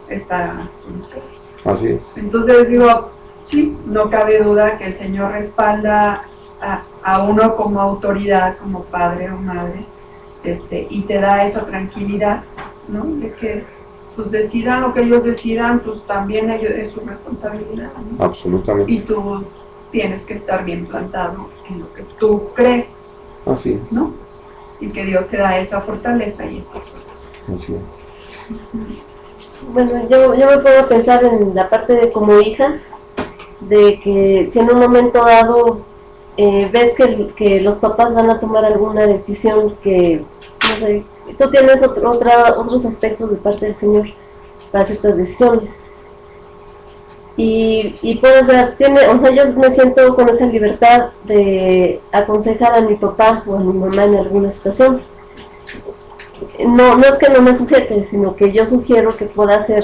está con ustedes. Así es. Entonces digo, sí, no cabe duda que el Señor respalda a uno como autoridad, como padre o madre, y te da esa tranquilidad, ¿no? De que pues decidan lo que ellos decidan, pues también ellos, es su responsabilidad, ¿no? Absolutamente. Y tú tienes que estar bien plantado en lo que tú crees, Así es. ¿no? Y que Dios te da esa fortaleza y esa fuerza. Así es. Bueno, yo me puedo pensar en la parte de como hija, de que si en un momento dado ves que los papás van a tomar alguna decisión que, no sé, tú tienes otros aspectos de parte del Señor para ciertas decisiones. Y puedes ver, o sea, yo me siento con esa libertad de aconsejar a mi papá o a mi mamá en alguna situación. No es que no me sujete, sino que yo sugiero que pueda hacer,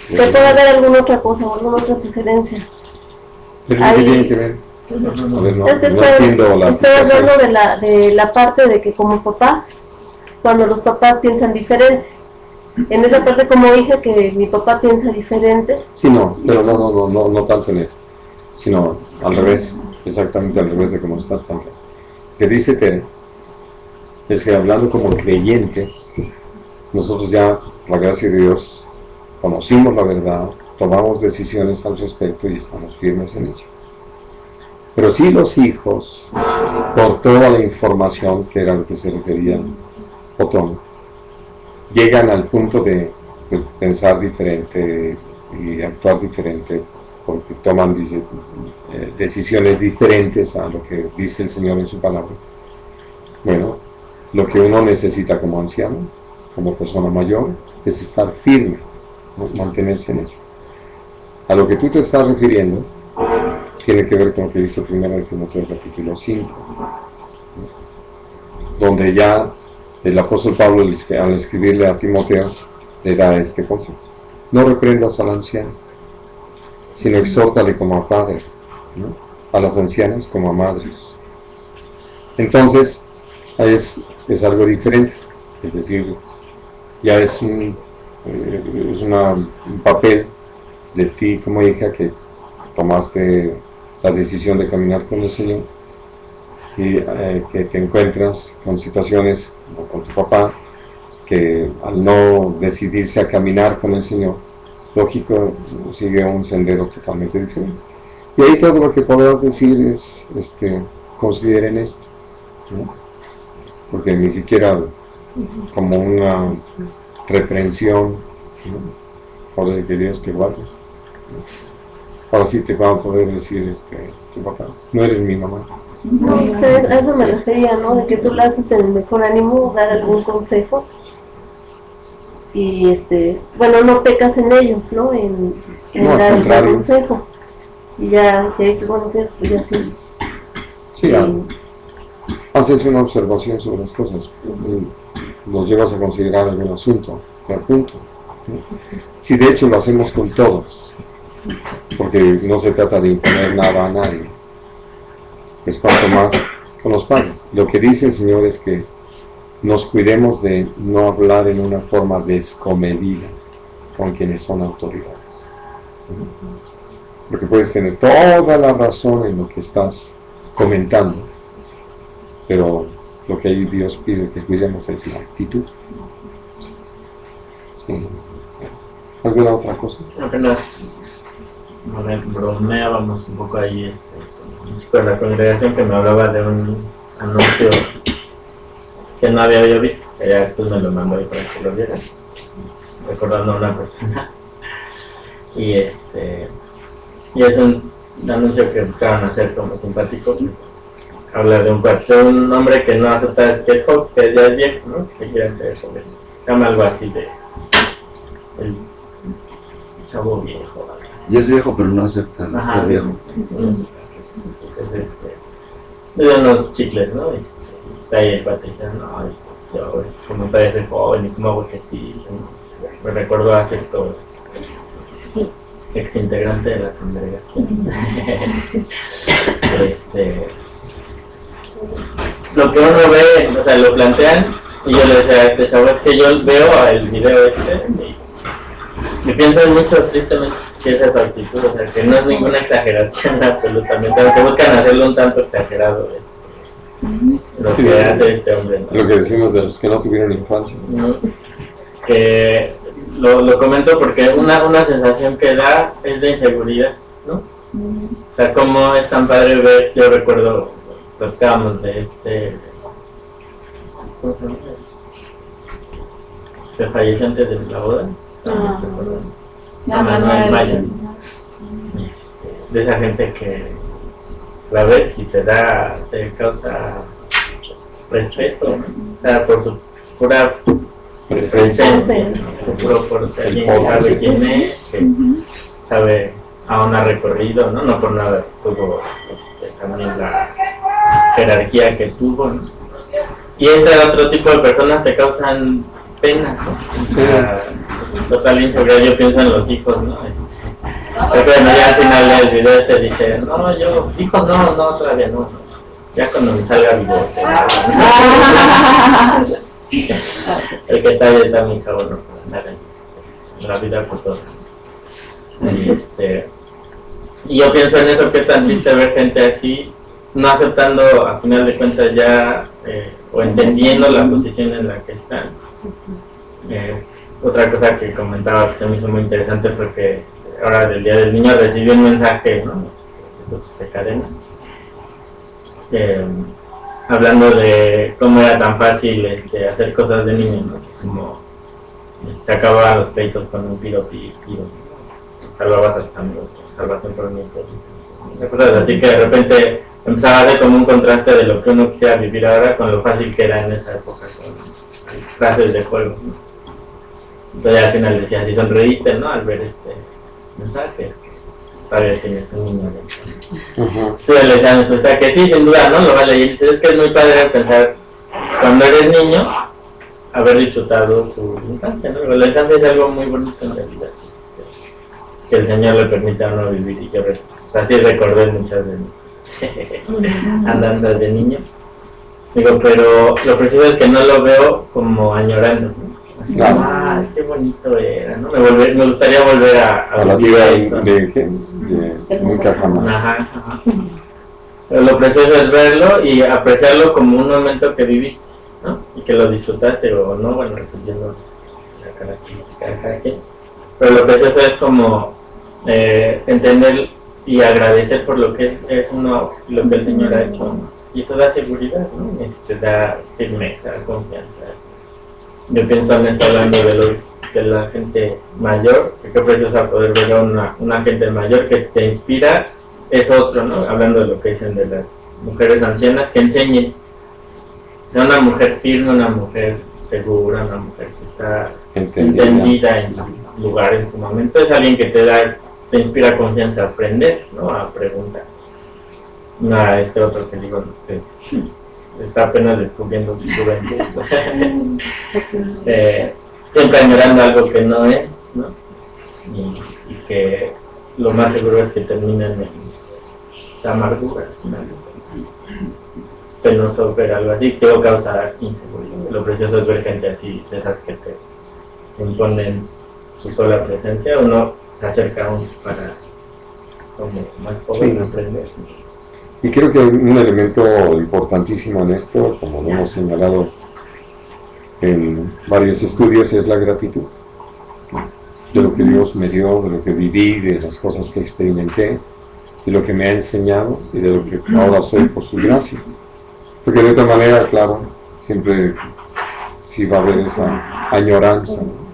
que pueda haber alguna otra cosa o alguna otra sugerencia. ¿Pero qué tiene que ver? A ver, no Es que entiendo la estoy explicación. hablando de la parte de que como papás, cuando los papás piensan diferente, en esa parte como hija que mi papá piensa diferente. Sí, no, pero no tanto en eso, sino al revés, exactamente al revés de como estás planteando. Que dice Tere, es que hablando como creyentes, nosotros ya, por la gracia de Dios, conocimos la verdad, tomamos decisiones al respecto y estamos firmes en ello. Pero sí los hijos, por toda la información que era a lo que se refería Otón, llegan al punto de pensar diferente y actuar diferente porque toman decisiones diferentes a lo que dice el Señor en su palabra. Bueno, lo que uno necesita como anciano, como persona mayor, es estar firme, ¿no? Mantenerse en ello. A lo que tú te estás refiriendo tiene que ver con lo que dice primero en Timoteo capítulo 5, ¿no? Donde ya el apóstol Pablo, al escribirle a Timoteo, le da este consejo: no reprendas al anciano, sino exhórtale como a padre, ¿no? A las ancianas como a madres. Entonces es algo diferente, es decir, ya es un papel de ti como hija que tomaste la decisión de caminar con el Señor y que te encuentras con situaciones como con tu papá, que al no decidirse a caminar con el Señor, lógico, sigue un sendero totalmente diferente. Y ahí todo lo que podemos decir es, consideren esto, ¿no? Porque ni siquiera como una reprensión, ¿no? Ahora sí que Dios te guarde, ¿no? Ahora sí te va a poder decir tu papá, no eres mi mamá. No, a eso me refería, ¿no? De que tú lo haces en el mejor ánimo, dar algún consejo y bueno, no pecas en ello, ¿no? En No, dar al el contrario. consejo. Y ya dices, bueno, sí, pues ya sí. Sí, haces una observación sobre las cosas, los llevas a considerar algún asunto, y punto, ¿no? Si de hecho lo hacemos con todos, porque no se trata de imponer nada a nadie, es cuanto más con los padres. Lo que dice el Señor es que nos cuidemos de no hablar en una forma descomedida con quienes son autoridades, ¿no? Porque puedes tener toda la razón en lo que estás comentando, pero lo que ahí Dios pide que cuidemos es la actitud. Sí. ¿Alguna otra cosa? Apenas bromeábamos un poco ahí con un chico de la congregación que me hablaba de un anuncio que no había yo visto, que ya después me lo mandó ahí para que lo viera, recordando a una persona. Y es un anuncio que buscaban hacer como simpático. Habla de un hombre que no acepta que es joven, que ya es viejo, ¿no? Que quiere ser joven. Se llama algo así de el chavo viejo. Algo así. Y es viejo, pero no acepta ser viejo. Entonces, de unos chicles, ¿no? Está ahí el cuate diciendo, no, yo como todavía soy joven y como hago ejercicio, ¿no? Me recuerdo a cierto ex integrante de la congregación. Lo que uno ve, o sea, lo plantean, y yo le decía a este chavo, es que yo veo el video y pienso en muchos, tristemente, si esa es su actitud, o sea, que no es ninguna exageración absolutamente, aunque buscan hacerlo un tanto exagerado, lo que hace este hombre, ¿no? Lo que decimos de los que no tuvieron infancia. ¿No? Que lo comento porque una sensación que da es de inseguridad, ¿no? O sea, como es tan padre ver, yo recuerdo, platicábamos de ¿cómo se llama? Que falleció antes de la boda. Manuel Maya. De esa gente que la ves y te causa respeto, o sea, por su pura Presencia. presencia, ¿no? Puro por alguien que poder. sabe quién es, que sabe, aún ha recorrido, ¿no? No por nada tuvo también la jerarquía que tuvo, ¿no? Y otro tipo de personas te causan pena, ¿no? Sí. Total inseguridad, yo pienso en los hijos, ¿no? Pero bueno, ya al final del video te dice, no, yo, hijos no, todavía no. Ya cuando me salga bigote. El que está muy chavo, ¿no? Para andar en la vida por todo. Y yo pienso en eso, que es tan triste ver gente así, no aceptando a final de cuentas ya, o entendiendo la posición en la que están. Otra cosa que comentaba que se me hizo muy interesante fue que ahora del Día del Niño recibí un mensaje, ¿no? Esos de cadena, hablando de cómo era tan fácil hacer cosas de niño, ¿no? Como se acababan los pleitos con un piropi, salvabas a tus amigos, salvación por mí, cosas así que de repente empezaba a hacer como un contraste de lo que uno quisiera vivir ahora con lo fácil que era en esa época con frases de juego, ¿no? Entonces al final decía, si sonreíste, ¿no? Al ver este mensaje, todavía tienes un niño dentro. Entonces le decía a mi esposa que sí, sin duda, ¿no? Lo va a leer. Dice, es que es muy padre pensar, cuando eres niño, haber disfrutado tu infancia, ¿no? Pero la infancia es algo muy bonito en realidad, que el Señor le permite a uno vivir, y yo, o sea, sí recordé muchas de mis andanzas de niño. Digo, pero lo precioso es que no lo veo como añorando, ¿no? Así, Claro. qué bonito era, ¿no? Me gustaría volver a la vivir vida eso. de nunca jamás. Ajá. Pero lo precioso es verlo y apreciarlo como un momento que viviste, ¿no? Y que lo disfrutaste o no, bueno, dependiendo la característica de cada quien. Pero lo precioso es como entender y agradecer por lo que es uno, lo que el Señor ha hecho, ¿no? Y eso da seguridad, ¿no? Da firmeza, confianza. Yo pienso en esto hablando de la gente mayor, que qué preciosa poder ver a una gente mayor que te inspira, es otro, ¿no? Hablando de lo que dicen de las mujeres ancianas, que enseñen a una mujer firme, una mujer segura, una mujer que está entendida en su lugar, en su momento, es alguien que te inspira confianza a aprender, ¿no? A preguntar. No a otro que digo, que está apenas descubriendo su juventud. Siempre añorando algo que no es, ¿no? Y que lo más seguro es que terminen en la amargura, ¿no? Penoso ver algo así, que causa inseguridad. Lo precioso es ver gente así, de esas que te imponen su sola presencia. Uno se acerca aún para, como más joven, aprender. Y creo que un elemento importantísimo en esto, como lo hemos señalado en varios estudios, es la gratitud de lo que Dios me dio, de lo que viví, de las cosas que experimenté, de lo que me ha enseñado y de lo que ahora soy por su gracia. Porque de otra manera, claro, siempre sí va a haber esa añoranza, ¿no?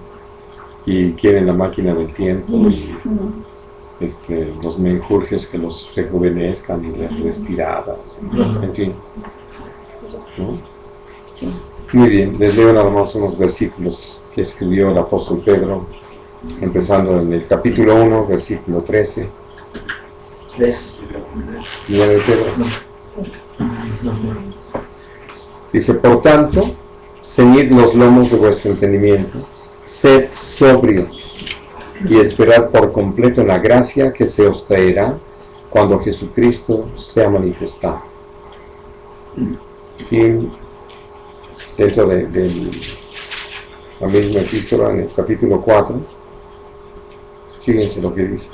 Y quieren la máquina del tiempo y los menjurjes que los rejuvenezcan y las retiradas, en fin, ¿no? Muy bien, les leo nada más unos versículos que escribió el apóstol Pedro, empezando en el capítulo 1, versículo 13. Mira de Pedro. Dice, por tanto, ceñid los lomos de vuestro entendimiento, sed sobrios y esperad por completo en la gracia que se os traerá cuando Jesucristo sea manifestado. Y dentro de la misma epístola, en el capítulo 4, fíjense lo que dice.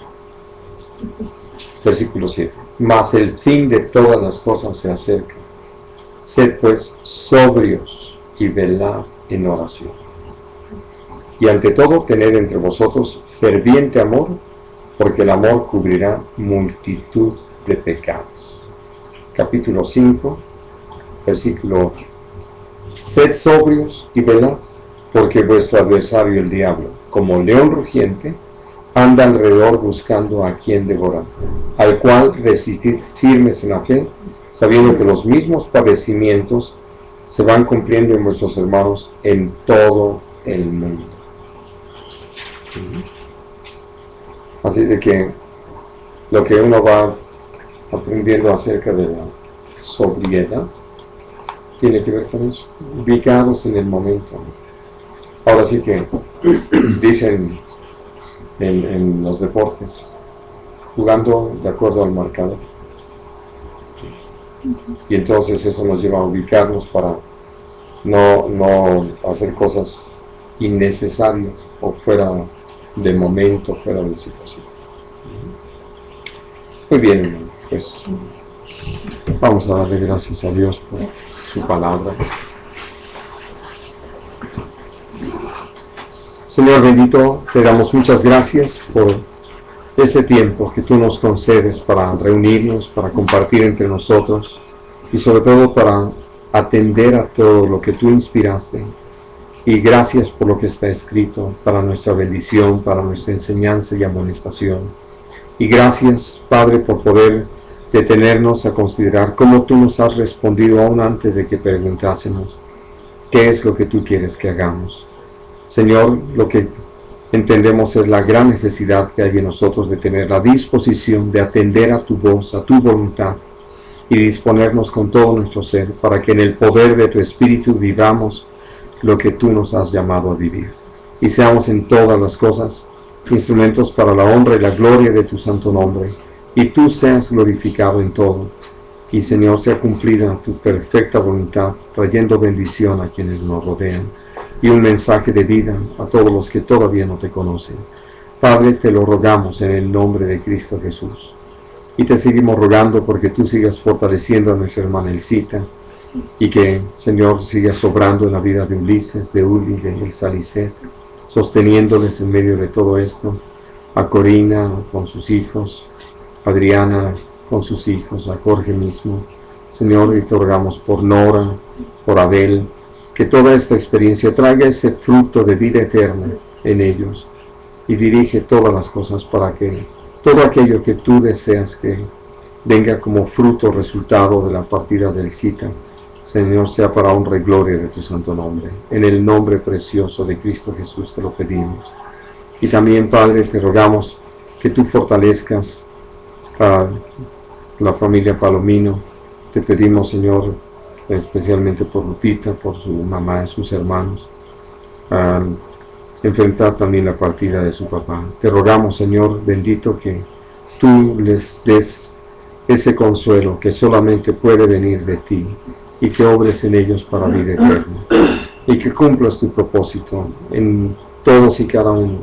Versículo 7. Mas el fin de todas las cosas se acerca. Sed pues sobrios y velad en oración. Y ante todo, tened entre vosotros ferviente amor, porque el amor cubrirá multitud de pecados. Capítulo 5, versículo 8. Sed sobrios y velad, porque vuestro adversario el diablo, como león rugiente, anda alrededor buscando a quien devorar, al cual resistid firmes en la fe, sabiendo que los mismos padecimientos se van cumpliendo en nuestros hermanos en todo el mundo. Así de que lo que uno va aprendiendo acerca de la sobriedad tiene que ver con eso, ubicados en el momento. Ahora sí que dicen en los deportes, jugando de acuerdo al marcador. Y entonces eso nos lleva a ubicarnos para no hacer cosas innecesarias o fuera de momento, fuera de situación. Muy bien, hermanos, pues vamos a darle gracias a Dios por su palabra. Señor bendito, te damos muchas gracias por este tiempo que tú nos concedes para reunirnos, para compartir entre nosotros y sobre todo para atender a todo lo que tú inspiraste. Y gracias por lo que está escrito para nuestra bendición, para nuestra enseñanza y amonestación. Y gracias, Padre, por poder detenernos a considerar cómo tú nos has respondido aún antes de que preguntásemos qué es lo que tú quieres que hagamos. Señor, lo que entendemos es la gran necesidad que hay en nosotros de tener la disposición de atender a tu voz, a tu voluntad y disponernos con todo nuestro ser para que en el poder de tu Espíritu vivamos lo que tú nos has llamado a vivir y seamos en todas las cosas instrumentos para la honra y la gloria de tu santo nombre y tú seas glorificado en todo y Señor sea cumplida tu perfecta voluntad trayendo bendición a quienes nos rodean y un mensaje de vida a todos los que todavía no te conocen. Padre, te lo rogamos en el nombre de Cristo Jesús. Y te seguimos rogando porque tú sigas fortaleciendo a nuestra hermana Elcita y que, Señor, sigas sobrando en la vida de Ulises, de Uli, de Elsa Lisset, sosteniéndoles en medio de todo esto, a Corina con sus hijos, a Adriana con sus hijos, a Jorge mismo. Señor, y te rogamos por Nora, por Abel, que toda esta experiencia traiga ese fruto de vida eterna en ellos y dirige todas las cosas para que todo aquello que tú deseas que venga como fruto resultado de la partida del Elcita, Señor, sea para honra y gloria de tu santo nombre. En el nombre precioso de Cristo Jesús te lo pedimos. Y también, Padre, te rogamos que tú fortalezcas a la familia Palomino. Te pedimos, Señor, especialmente por Lupita, por su mamá y sus hermanos, enfrentar también la partida de su papá. Te rogamos, Señor bendito, que tú les des ese consuelo que solamente puede venir de ti y que obres en ellos para vida eterna y que cumplas tu propósito en todos y cada uno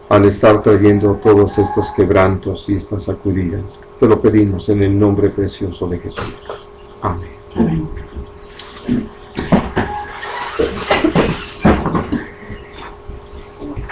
al estar trayendo todos estos quebrantos y estas sacudidas. Te lo pedimos en el nombre precioso de Jesús. Amén. Amén.